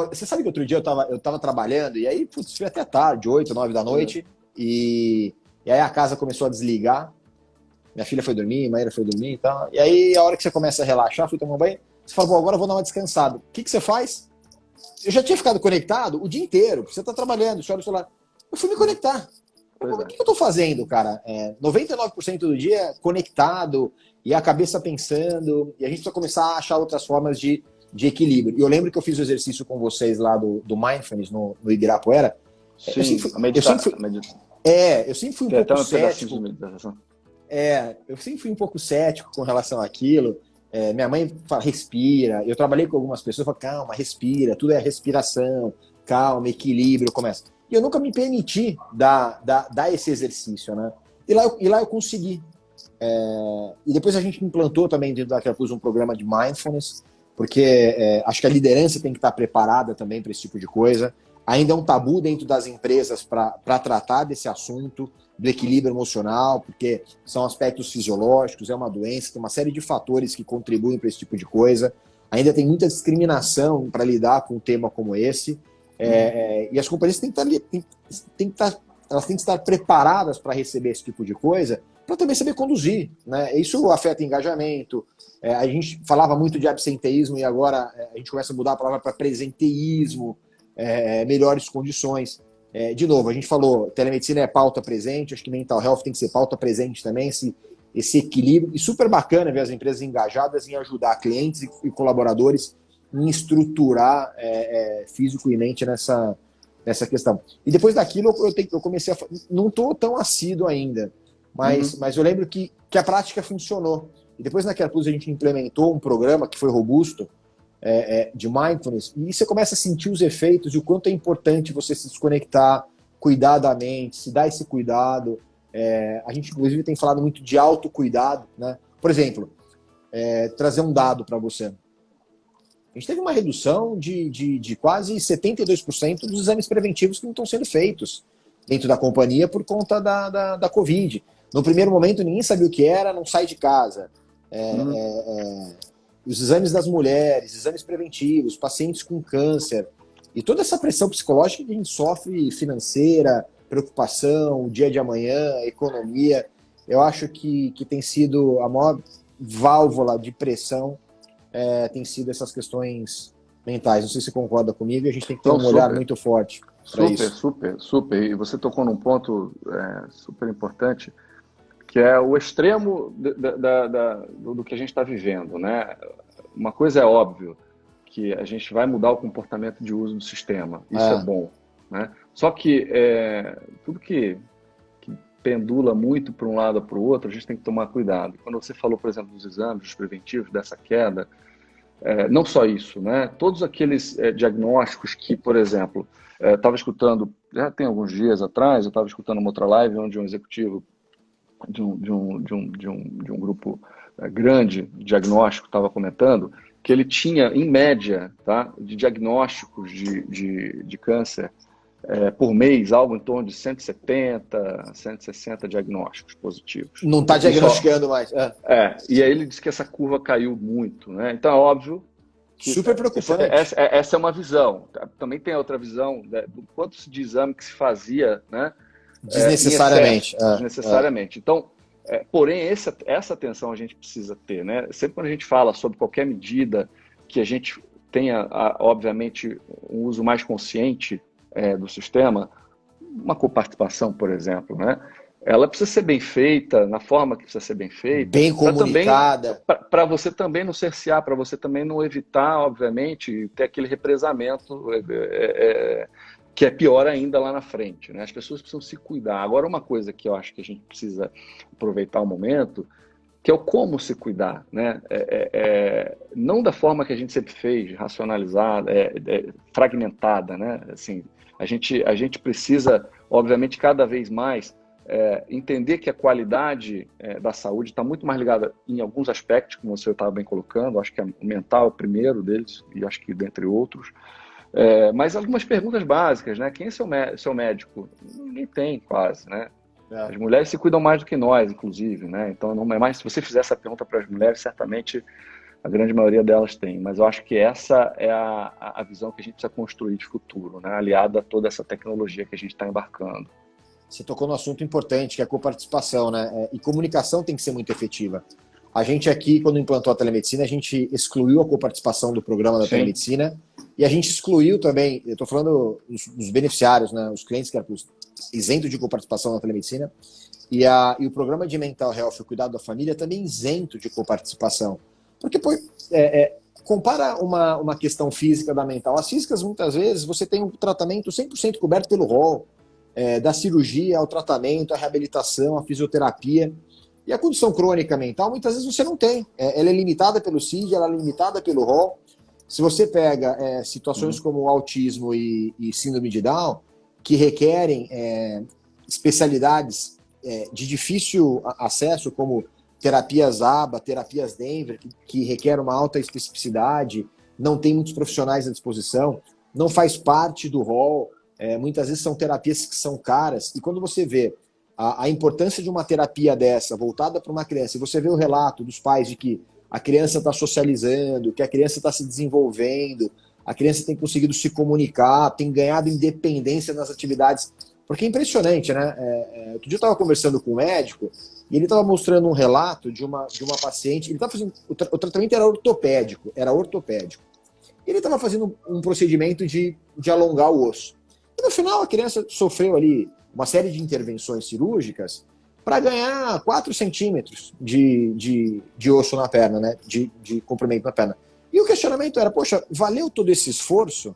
Você sabe que outro dia eu tava trabalhando, e aí, fui até tarde, 8, 9 da noite, e aí a casa começou a desligar, minha filha foi dormir, Maíra foi dormir e tal, e aí a hora que você começa a relaxar, fui tomar um banho, você fala, bom, agora eu vou dar uma descansada. O que você faz? Eu já tinha ficado conectado o dia inteiro, porque você tá trabalhando, você olha o celular. Eu fui me conectar. O que eu tô fazendo, cara? 99% do dia conectado, e a cabeça pensando, e a gente precisa começar a achar outras formas de equilíbrio. E eu lembro que eu fiz o exercício com vocês lá do Mindfulness no Ibirapuera. Sim, eu sempre fui um pouco cético. Eu sempre fui um pouco cético com relação àquilo. Minha mãe fala, respira. Eu trabalhei com algumas pessoas, falo, calma, respira, tudo é respiração, calma, equilíbrio, começa. E eu nunca me permiti dar esse exercício, né? E lá eu consegui. E depois a gente implantou também dentro da Carapuz um programa de Mindfulness, porque acho que a liderança tem que estar preparada também para esse tipo de coisa. Ainda é um tabu dentro das empresas para tratar desse assunto, do equilíbrio emocional, porque são aspectos fisiológicos, é uma doença, tem uma série de fatores que contribuem para esse tipo de coisa. Ainda tem muita discriminação para lidar com um tema como esse. E as companhias têm que estar preparadas para receber esse tipo de coisa, para também saber conduzir, né? Isso afeta engajamento. A gente falava muito de absenteísmo e agora a gente começa a mudar a palavra para presenteísmo, melhores condições. De novo, a gente falou, telemedicina é pauta presente, acho que mental health tem que ser pauta presente também, esse equilíbrio. E super bacana ver as empresas engajadas em ajudar clientes e colaboradores em estruturar físico e mente nessa questão. E depois daquilo eu comecei a... Não estou tão assíduo ainda, mas eu lembro que a prática funcionou. E depois na Carapuz a gente implementou um programa que foi robusto, de mindfulness, e você começa a sentir os efeitos e o quanto é importante você se desconectar, cuidar da mente, se dar esse cuidado. A gente, inclusive, tem falado muito de autocuidado, né? Por exemplo, trazer um dado para você. A gente teve uma redução de quase 72% dos exames preventivos que não estão sendo feitos dentro da companhia por conta da Covid. No primeiro momento, ninguém sabia o que era, não sai de casa. Os exames das mulheres, exames preventivos, pacientes com câncer, e toda essa pressão psicológica que a gente sofre, financeira, preocupação, o dia de amanhã, economia, eu acho que tem sido a maior válvula de pressão, tem sido essas questões mentais. Não sei se você concorda comigo, a gente tem que ter um olhar muito forte para isso. Super. E você tocou num ponto super importante, que é o extremo do que a gente está vivendo, né? Uma coisa é óbvio, que a gente vai mudar o comportamento de uso do sistema. Isso é bom, né? Só que tudo que pendula muito para um lado ou para o outro, a gente tem que tomar cuidado. Quando você falou, por exemplo, dos exames, dos preventivos, dessa queda, não só isso, né? Todos aqueles diagnósticos que, por exemplo, Estava escutando, já tem alguns dias atrás, eu estava escutando uma outra live onde um executivo de um grupo grande de diagnóstico estava comentando que ele tinha, em média, tá, de diagnósticos de câncer por mês, algo em torno de 170, 160 diagnósticos positivos. Não está diagnosticando mais. E aí ele disse que essa curva caiu muito, né? Então é óbvio que super preocupante. Essa é uma visão. Também tem outra visão do quanto de exame que se fazia, né? Desnecessariamente. Desnecessariamente. Então, porém, essa atenção a gente precisa ter, né? Sempre quando a gente fala sobre qualquer medida que a gente tenha, obviamente, um uso mais consciente do sistema, uma coparticipação, por exemplo, né? Ela precisa ser bem feita, na forma que precisa ser bem feita. Bem comunicada. Para você também não cercear, para você também não evitar, obviamente, ter aquele represamento que é pior ainda lá na frente, né? As pessoas precisam se cuidar. Agora, uma coisa que eu acho que a gente precisa aproveitar o momento, que é o como se cuidar, né? Não da forma que a gente sempre fez, racionalizada, fragmentada, né? Assim, a gente precisa, obviamente, cada vez mais entender que a qualidade da saúde está muito mais ligada em alguns aspectos, como você estava bem colocando, acho que o mental é o primeiro deles, e acho que dentre outros, mas algumas perguntas básicas, né? Quem é seu médico? Ninguém tem quase, né? As mulheres se cuidam mais do que nós, inclusive, né? Então, não é mais, se você fizer essa pergunta para as mulheres, certamente a grande maioria delas tem, mas eu acho que essa é a visão que a gente precisa construir de futuro, né? Aliada a toda essa tecnologia que a gente está embarcando. Você tocou no assunto importante, que é a coparticipação, né? E comunicação tem que ser muito efetiva. A gente aqui, quando implantou a telemedicina, a gente excluiu a coparticipação do programa da telemedicina e a gente excluiu também, eu estou falando dos beneficiários, né? Os clientes que eram isentos de coparticipação na telemedicina e o programa de mental health, o cuidado da família, também isento de coparticipação. Porque compara uma questão física da mental. As físicas, muitas vezes, você tem um tratamento 100% coberto pelo rol, da cirurgia ao tratamento, à reabilitação, à fisioterapia. E a condição crônica mental, muitas vezes você não tem. Ela é limitada pelo CID, ela é limitada pelo rol. Se você pega situações como o autismo e síndrome de Down, que requerem especialidades de difícil acesso, como terapias ABA, terapias Denver, que requerem uma alta especificidade, não tem muitos profissionais à disposição, não faz parte do rol, muitas vezes são terapias que são caras, e quando você vê a importância de uma terapia dessa, voltada para uma criança, e você vê o relato dos pais de que a criança está socializando, que a criança está se desenvolvendo, a criança tem conseguido se comunicar, tem ganhado independência nas atividades, porque é impressionante, né? Outro dia eu estava conversando com um médico, e ele estava mostrando um relato de uma paciente, ele estava fazendo, o tratamento era ortopédico, ele estava fazendo um procedimento de alongar o osso. E no final a criança sofreu ali uma série de intervenções cirúrgicas para ganhar 4 centímetros de osso na perna, né? De comprimento na perna. E o questionamento era, poxa, valeu todo esse esforço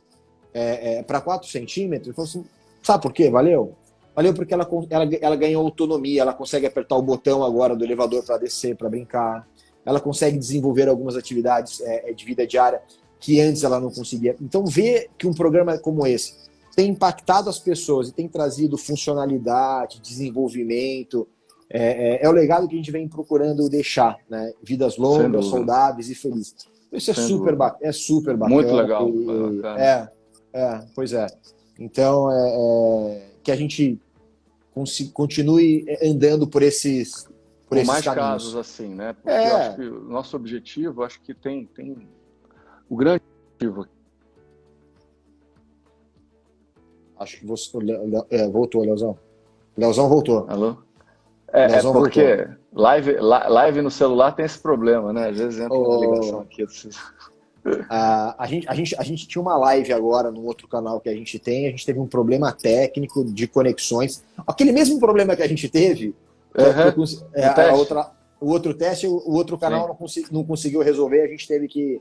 para 4 centímetros? Ele falou assim, sabe por quê? Valeu? Valeu porque ela ganhou autonomia, ela consegue apertar o botão agora do elevador para descer, para brincar, ela consegue desenvolver algumas atividades de vida diária que antes ela não conseguia. Então, ver que um programa como esse tem impactado as pessoas e tem trazido funcionalidade, desenvolvimento, é o legado que a gente vem procurando deixar, né? Vidas longas, saudáveis e felizes. Isso é super bacana. Muito legal. Pois é. Então, que a gente continue andando por esses mais caminhos. Casos assim, né? Porque eu acho que o nosso objetivo, acho que tem o grande objetivo. Acho que você voltou, Leozão. Leozão voltou. Alô? Porque live no celular tem esse problema, né? Às vezes entra uma ligação aqui. A gente tinha uma live agora no outro canal que a gente teve um problema técnico de conexões. Aquele mesmo problema que a gente teve, o outro teste, o outro canal não conseguiu resolver, a gente teve que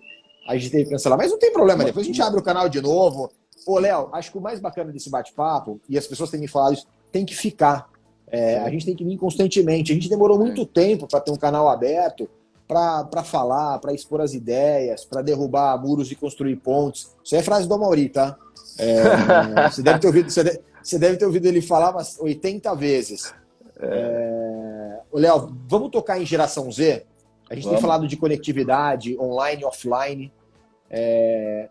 cancelar. Mas não tem problema, depois a gente abre o canal de novo. Ô, Léo, acho que o mais bacana desse bate-papo, e as pessoas têm me falado isso, tem que ficar. A gente tem que vir constantemente. A gente demorou muito tempo para ter um canal aberto, para falar, para expor as ideias, para derrubar muros e construir pontes. Isso é frase do Amaury, tá? Você deve ter ouvido, você deve ter ouvido ele falar umas 80 vezes. Léo, vamos tocar em geração Z? A gente tem falado de conectividade online, offline.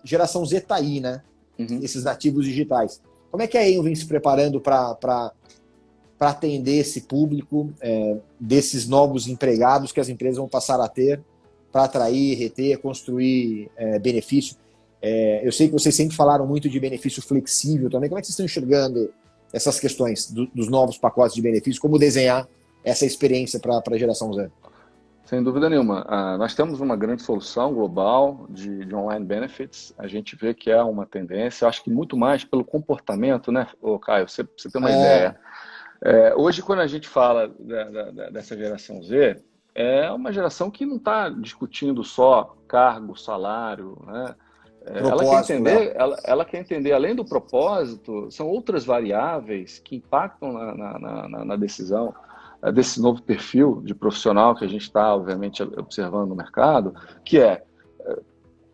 Geração Z está aí, né? Uhum. Esses nativos digitais. Como é que a Aon vem se preparando para atender esse público, desses novos empregados que as empresas vão passar a ter, para atrair, reter, construir benefício? Eu sei que vocês sempre falaram muito de benefício flexível também. Como é que vocês estão enxergando essas questões dos novos pacotes de benefício? Como desenhar essa experiência para a geração Z? Sem dúvida nenhuma. Nós temos uma grande solução global de online benefits. A gente vê que é uma tendência. Eu acho que muito mais pelo comportamento, né, Caio? Você tem uma ideia. Hoje, quando a gente fala dessa geração Z, é uma geração que não está discutindo só cargo, salário, né? Ela quer entender, além do propósito, são outras variáveis que impactam na decisão desse novo perfil de profissional que a gente está, obviamente, observando no mercado, que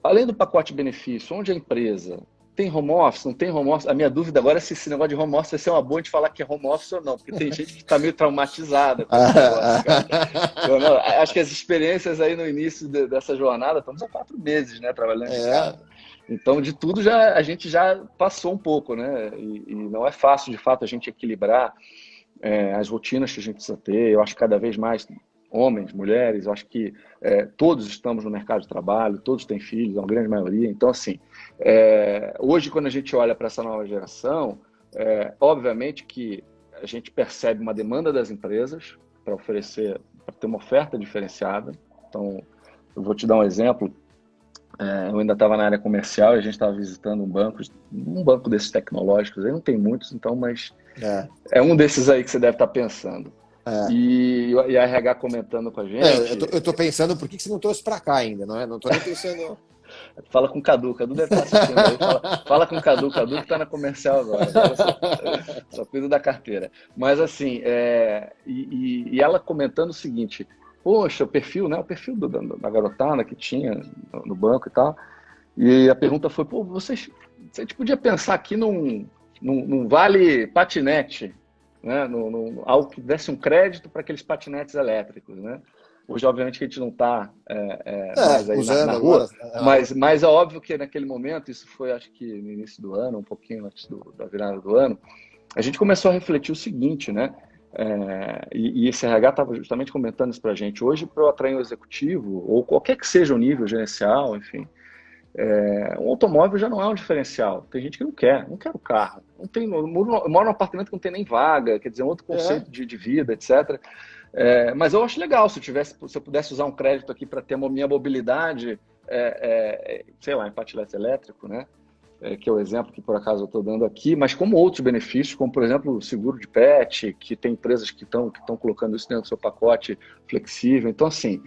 além do pacote de benefício, onde a empresa tem home office, não tem home office? A minha dúvida agora é se esse negócio de home office vai ser uma boa de falar que é home office ou não, porque tem gente que está meio traumatizada com esse negócio, cara. Acho que as experiências aí no início dessa jornada, estamos há 4 meses, né, trabalhando em casa. Então, de tudo a gente já passou um pouco, né? E não é fácil, de fato, a gente equilibrar as rotinas que a gente precisa ter. Eu acho que cada vez mais homens, mulheres, eu acho que todos estamos no mercado de trabalho, todos têm filhos, a grande maioria. Então, assim, hoje, quando a gente olha para essa nova geração, obviamente que a gente percebe uma demanda das empresas para oferecer, para ter uma oferta diferenciada. Então, eu vou te dar um exemplo. Eu ainda estava na área comercial e a gente estava visitando um banco desses tecnológicos. Aí não tem muitos, então, mas é um desses aí que você deve estar pensando. E a RH comentando com a gente. Eu tô pensando por que você não trouxe para cá ainda, não é? Não tô nem pensando. Fala com o Cadu deve estar assistindo aí. Fala com o Cadu que está na comercial agora. Só cuida da carteira. Mas assim, e ela comentando o seguinte: poxa, o perfil, né? O perfil da garotada que tinha no banco e tal. E a pergunta foi: pô, a gente podia pensar aqui num vale patinete, né? Algo que desse um crédito para aqueles patinetes elétricos, né? Hoje, obviamente, que a gente não está mais aí na rua, mas é óbvio que naquele momento, isso foi acho que no início do ano, um pouquinho antes da virada do ano, a gente começou a refletir o seguinte, né? E esse RH estava justamente comentando isso para a gente. Hoje, para eu atrair um executivo, ou qualquer que seja o nível gerencial, enfim, um automóvel já não é um diferencial. Tem gente que não quer o carro. Eu moro num apartamento que não tem nem vaga, quer dizer, um outro conceito de vida, etc. Mas eu acho legal se eu pudesse usar um crédito aqui para ter a minha mobilidade, sei lá, em patinete elétrico, né? Que é o exemplo que por acaso eu estou dando aqui, mas como outros benefícios, como por exemplo o seguro de pet, que tem empresas que estão colocando isso dentro do seu pacote flexível. Então, assim,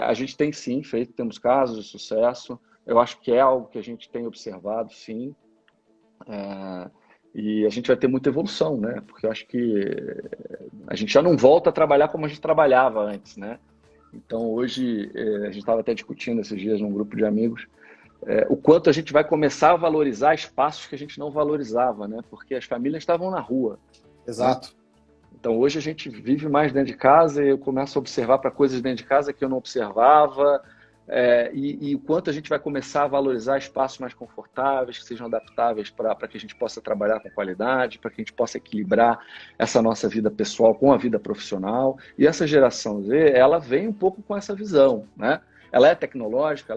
a gente tem sim temos casos de sucesso. Eu acho que é algo que a gente tem observado, sim. E a gente vai ter muita evolução, né? Porque eu acho que a gente já não volta a trabalhar como a gente trabalhava antes, né? Então, hoje, a gente estava até discutindo esses dias num grupo de amigos, o quanto a gente vai começar a valorizar espaços que a gente não valorizava, né? Porque as famílias estavam na rua. Exato. Né? Então, hoje a gente vive mais dentro de casa e eu começo a observar para coisas dentro de casa que eu não observava. E o quanto a gente vai começar a valorizar espaços mais confortáveis, que sejam adaptáveis para que a gente possa trabalhar com qualidade, para que a gente possa equilibrar essa nossa vida pessoal com a vida profissional. E essa geração Z, ela vem um pouco com essa visão, né? Ela é tecnológica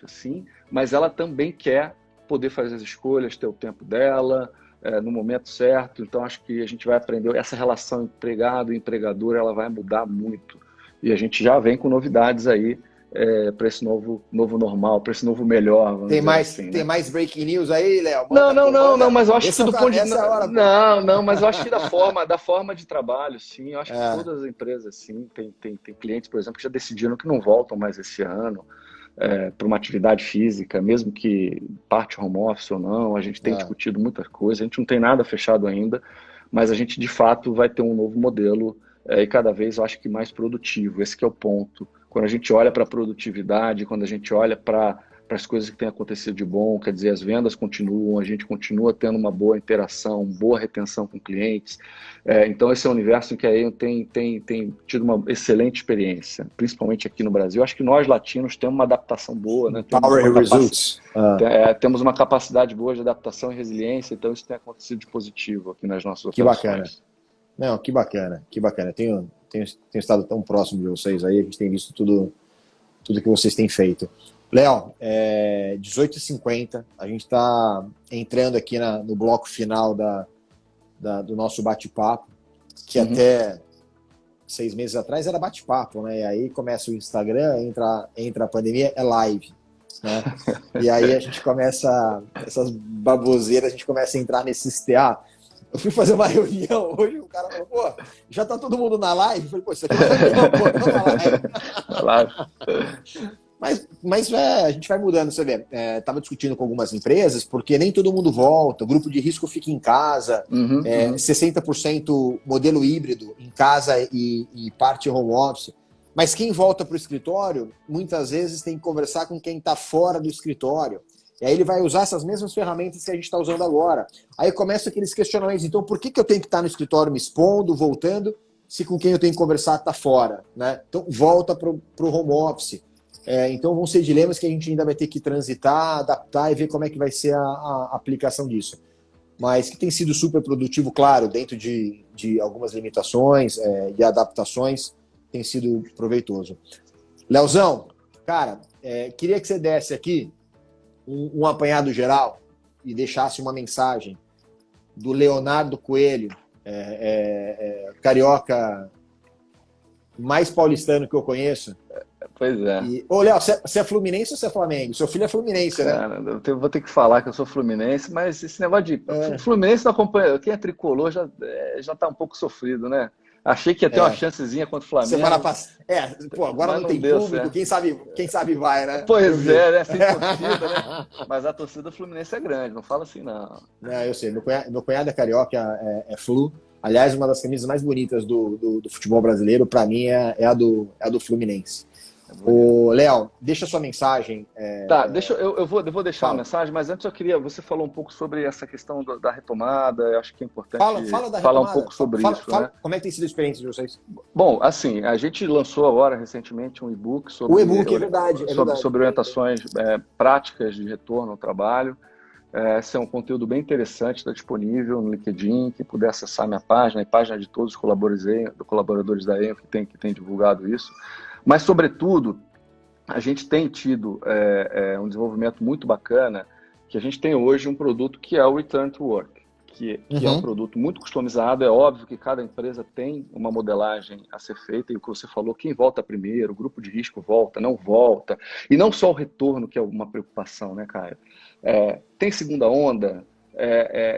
sim, mas ela também quer poder fazer as escolhas, ter o tempo dela, no momento certo. Então, acho que a gente vai aprender, essa relação empregado e empregador, ela vai mudar muito. E a gente já vem com novidades aí, para esse novo normal, para esse novo melhor. Tem mais breaking news aí, Léo? Não, mas eu acho que do ponto de não, mas eu acho que da forma de trabalho, sim, eu acho que todas as empresas, sim, tem clientes, por exemplo, que já decidiram que não voltam mais esse ano para uma atividade física, mesmo que parte home office ou não. A gente tem discutido muita coisa, a gente não tem nada fechado ainda, mas a gente de fato vai ter um novo modelo e cada vez eu acho que mais produtivo. Esse que é o ponto. Quando a gente olha para a produtividade, quando a gente olha para as coisas que têm acontecido de bom, quer dizer, as vendas continuam, a gente continua tendo uma boa interação, boa retenção com clientes. Então, esse é um universo em que a Aon tem tido uma excelente experiência, principalmente aqui no Brasil. Acho que nós, latinos, temos uma adaptação boa, né? Power Results. Temos uma capacidade boa de adaptação e resiliência, então isso tem acontecido de positivo aqui nas nossas operações. Que bacana. Não, que bacana, que bacana. Tenho estado tão próximo de vocês aí, a gente tem visto tudo que vocês têm feito. Léo, 18h50, a gente está entrando aqui no bloco final do nosso bate-papo, que até 6 meses atrás era bate-papo, né? E aí começa o Instagram, entra a pandemia, é live, né? E aí a gente começa, essas baboseiras, a gente começa a entrar nesses TA. Eu fui fazer uma reunião hoje, o cara falou, pô, já tá todo mundo na live? Eu falei, pô, isso aqui é uma reunião, pô, não na live. Mas a gente vai mudando, você vê. Estava discutindo com algumas empresas, porque nem todo mundo volta, o grupo de risco fica em casa, 60% modelo híbrido, em casa e parte home office. Mas quem volta para o escritório, muitas vezes tem que conversar com quem está fora do escritório. E aí ele vai usar essas mesmas ferramentas que a gente está usando agora. Aí começam aqueles questionamentos. Então, por que eu tenho que estar no escritório me expondo, voltando, se com quem eu tenho que conversar está fora, né? Então, volta para o home office. Então vão ser dilemas que a gente ainda vai ter que transitar, adaptar e ver como é que vai ser a aplicação disso. Mas que tem sido super produtivo, claro, dentro de algumas limitações e adaptações, tem sido proveitoso. Leozão, cara, queria que você desse aqui um apanhado geral e deixasse uma mensagem do Leonardo Coelho, carioca mais paulistano que eu conheço. Pois é. Ô, Léo, você é Fluminense ou você é Flamengo? Seu filho é Fluminense, né? Cara, eu vou ter que falar que eu sou Fluminense, mas esse negócio de Fluminense não acompanha. Quem é tricolor já tá um pouco sofrido, né? Achei que ia ter uma chancezinha contra o Flamengo. Semana passada. Agora não tem público, quem sabe vai, né? Pois né? Sem torcida, né? Mas a torcida do Fluminense é grande, não fala assim, não. Não, eu sei. Meu cunhado é carioca, é Flu. Aliás, uma das camisas mais bonitas do futebol brasileiro, para mim, é a do Fluminense. Ô, Léo, deixa sua mensagem. Tá, eu vou deixar a mensagem, mas antes eu queria. Você falou um pouco sobre essa questão da retomada, eu acho que é importante fala da falar retomada. um pouco sobre isso. Né? Como é que tem sido a experiência de vocês? Bom, assim, a gente lançou agora recentemente um e-book sobre. O e-book, é verdade. Sobre orientações práticas de retorno ao trabalho. Esse é um conteúdo bem interessante, está disponível no LinkedIn. Quem puder acessar minha página e página de todos os colaboradores da Aon que tem divulgado isso. Mas, sobretudo, a gente tem tido um desenvolvimento muito bacana, que a gente tem hoje um produto que é o Return to Work, que é um produto muito customizado. É óbvio que cada empresa tem uma modelagem a ser feita, e o que você falou, quem volta primeiro, o grupo de risco volta, não volta, e não só o retorno, que é uma preocupação, né, Caio? Tem segunda onda?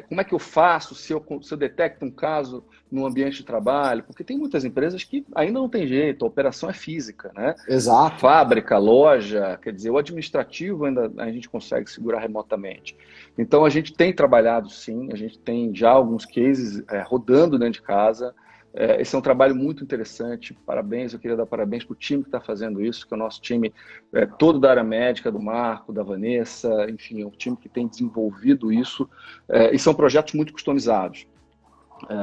Como é que eu faço se eu detecto um caso no ambiente de trabalho? Porque tem muitas empresas que ainda não tem jeito, a operação é física, né? Exato. Fábrica, loja, quer dizer, o administrativo ainda a gente consegue segurar remotamente. Então a gente tem trabalhado sim, a gente tem já alguns cases rodando dentro de casa. Esse é um trabalho muito interessante, parabéns, eu queria dar parabéns para o time que está fazendo isso, que é o nosso time todo da área médica, do Marco, da Vanessa, enfim, é um time que tem desenvolvido isso, e são projetos muito customizados.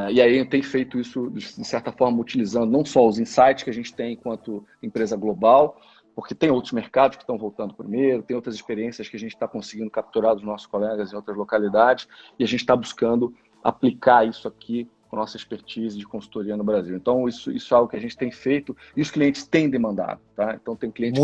E aí tem feito isso, de certa forma, utilizando não só os insights que a gente tem enquanto empresa global, porque tem outros mercados que estão voltando primeiro, tem outras experiências que a gente está conseguindo capturar dos nossos colegas em outras localidades, e a gente está buscando aplicar isso aqui com nossa expertise de consultoria no Brasil. Então, isso é algo que a gente tem feito e os clientes têm demandado. Tá? Então, tem clientes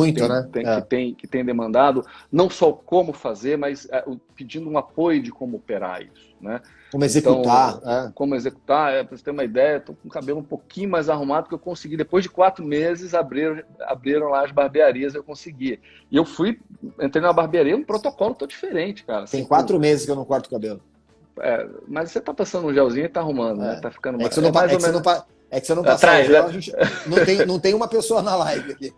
que têm demandado não só como fazer, mas pedindo um apoio de como operar isso. Né? Como executar. Então, como executar, para você ter uma ideia, estou com o cabelo um pouquinho mais arrumado que eu consegui. Depois de 4 meses, abriram lá as barbearias, eu consegui. E eu entrei na barbearia, um protocolo todo diferente, cara. Tem 4 meses que eu não corto o cabelo. Mas você tá passando um gelzinho e tá arrumando, né? Tá ficando É que você não passa gel, a gente não tem uma pessoa na live aqui.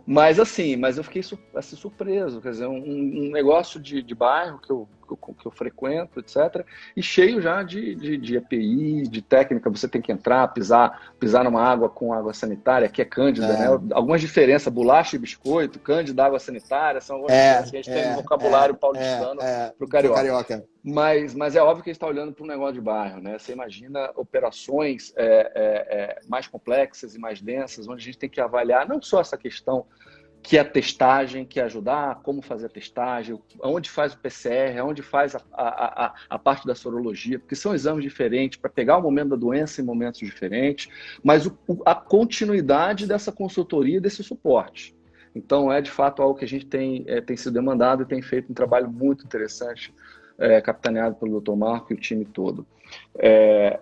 Mas assim, mas eu fiquei assim, surpreso, quer dizer, um negócio de bairro que eu frequento, etc., e cheio já de EPI, de técnica, você tem que entrar, pisar numa água com água sanitária, que é cândida, né? Algumas diferenças, bolacha e biscoito, cândida, água sanitária, são algumas diferenças que a gente tem no vocabulário paulistano para o carioca. Mas é óbvio que a gente está olhando para um negócio de bairro, né? Você imagina operações mais complexas e mais densas, onde a gente tem que avaliar não só essa questão que é a testagem, que é ajudar, como fazer a testagem, onde faz o PCR, onde faz a parte da sorologia, porque são exames diferentes para pegar o momento da doença em momentos diferentes, mas a continuidade dessa consultoria, desse suporte. Então, é de fato algo que a gente tem sido demandado e tem feito um trabalho muito interessante, capitaneado pelo Dr. Marco e o time todo.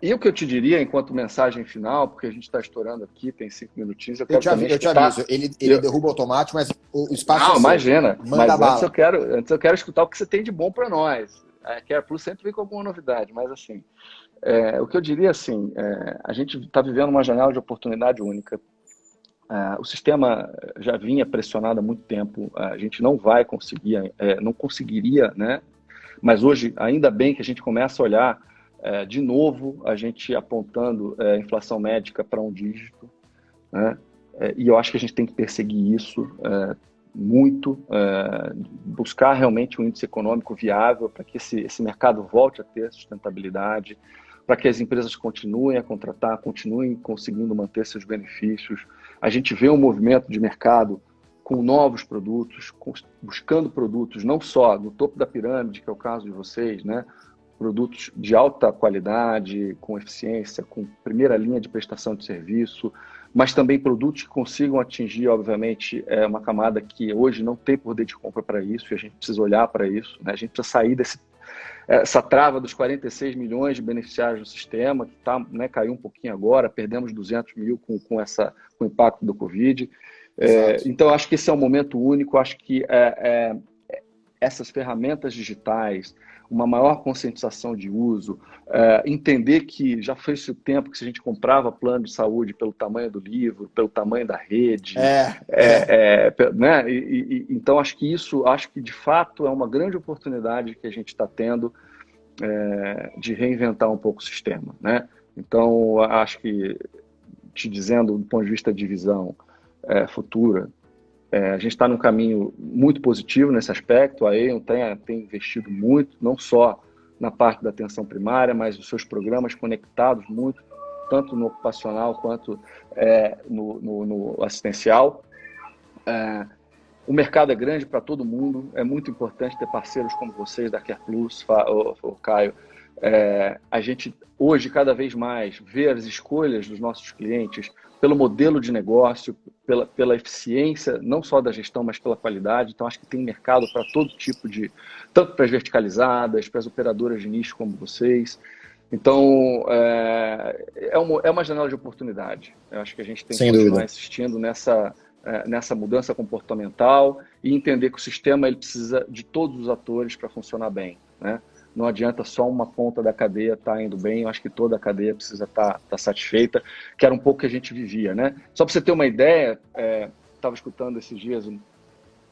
E o que eu te diria, enquanto mensagem final, porque a gente está estourando aqui, tem 5 minutinhos, eu te aviso, ele derruba automático, mas o espaço não, imagina, mas antes eu quero escutar o que você tem de bom para nós. A Care Plus sempre vem com alguma novidade, mas assim, o que eu diria assim, a gente está vivendo uma janela de oportunidade única. O sistema já vinha pressionado há muito tempo, a gente não vai conseguir, não conseguiria, né? Mas hoje, ainda bem que a gente começa a olhar de novo, a gente apontando a inflação médica para um dígito, né? E eu acho que a gente tem que perseguir isso muito, buscar realmente um índice econômico viável para que esse mercado volte a ter sustentabilidade, para que as empresas continuem a contratar, continuem conseguindo manter seus benefícios. A gente vê um movimento de mercado com novos produtos, buscando produtos não só no topo da pirâmide, que é o caso de vocês, né? Produtos de alta qualidade, com eficiência, com primeira linha de prestação de serviço, mas também produtos que consigam atingir, obviamente, uma camada que hoje não tem poder de compra para isso, e a gente precisa olhar para isso, né? A gente precisa sair essa trava dos 46 milhões de beneficiários do sistema, que né, caiu um pouquinho agora, perdemos 200 mil com o impacto do Covid. Então, acho que esse é um momento único, acho que essas ferramentas digitais, uma maior conscientização de uso, entender que já foi esse o tempo que se a gente comprava plano de saúde pelo tamanho do livro, pelo tamanho da rede, né? Então acho que de fato é uma grande oportunidade que a gente está tendo de reinventar um pouco o sistema, né? Então acho que, te dizendo do ponto de vista de visão futura, a gente está num caminho muito positivo nesse aspecto. A Aon tem investido muito, não só na parte da atenção primária, mas os seus programas conectados muito, tanto no ocupacional quanto no assistencial. O mercado é grande para todo mundo, é muito importante ter parceiros como vocês da Care Plus, o Caio. A gente hoje cada vez mais vê as escolhas dos nossos clientes pelo modelo de negócio, pela eficiência, não só da gestão, mas pela qualidade. Então acho que tem mercado para todo tipo tanto para as verticalizadas, para as operadoras de nicho como vocês. Então é uma janela de oportunidade. Eu acho que a gente tem que continuar insistindo nessa mudança comportamental e entender que o sistema ele precisa de todos os atores para funcionar bem, né? Não adianta só uma ponta da cadeia estar indo bem, eu acho que toda a cadeia precisa estar satisfeita, que era um pouco que a gente vivia, né? Só para você ter uma ideia, estava escutando esses dias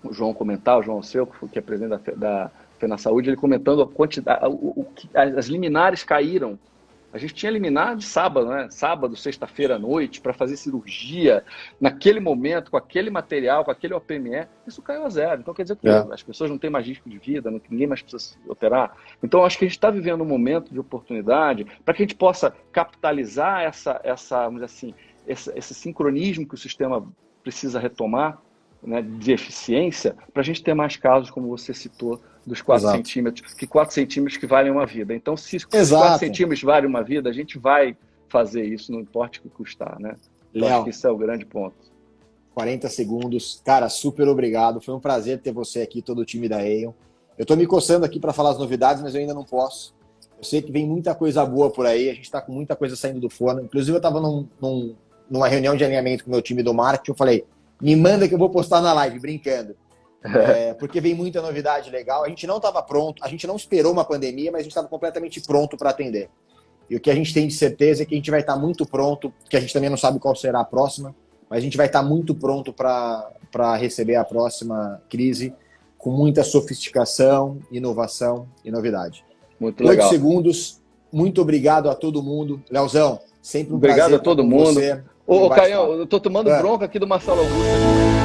o João comentar, o João Alceu, que é presidente da FENA Saúde, ele comentando a quantidade, as liminares caíram. A gente tinha liminar de sábado, né? Sábado, sexta-feira à noite, para fazer cirurgia, naquele momento, com aquele material, com aquele OPME, isso caiu a zero. Então, quer dizer que as pessoas não têm mais risco de vida, ninguém mais precisa se operar. Então, acho que a gente está vivendo um momento de oportunidade para que a gente possa capitalizar vamos dizer assim, esse sincronismo que o sistema precisa retomar, né, de eficiência, para a gente ter mais casos, como você citou, dos 4 centímetros, que 4 centímetros que valem uma vida. Então, se 4 centímetros valem uma vida, a gente vai fazer isso, não importa o que custar, né? Então, acho que isso é o grande ponto. 40 segundos. Cara, super obrigado. Foi um prazer ter você aqui, todo o time da Aon. Eu tô me coçando aqui para falar as novidades, mas eu ainda não posso. Eu sei que vem muita coisa boa por aí, a gente está com muita coisa saindo do forno. Inclusive, eu estava numa reunião de alinhamento com o meu time do marketing, eu falei, me manda que eu vou postar na live, brincando. Porque vem muita novidade legal. A gente não estava pronto, a gente não esperou uma pandemia, mas a gente estava completamente pronto para atender. E o que a gente tem de certeza é que a gente vai estar muito pronto, que a gente também não sabe qual será a próxima, mas a gente vai estar muito pronto para receber a próxima crise com muita sofisticação, inovação e novidade. Muito legal. 8 segundos, muito obrigado a todo mundo. Leozão, sempre um obrigado prazer a todo estar com mundo. você. Ô, Caião, eu tô tomando bronca aqui do Marcelo Augusto.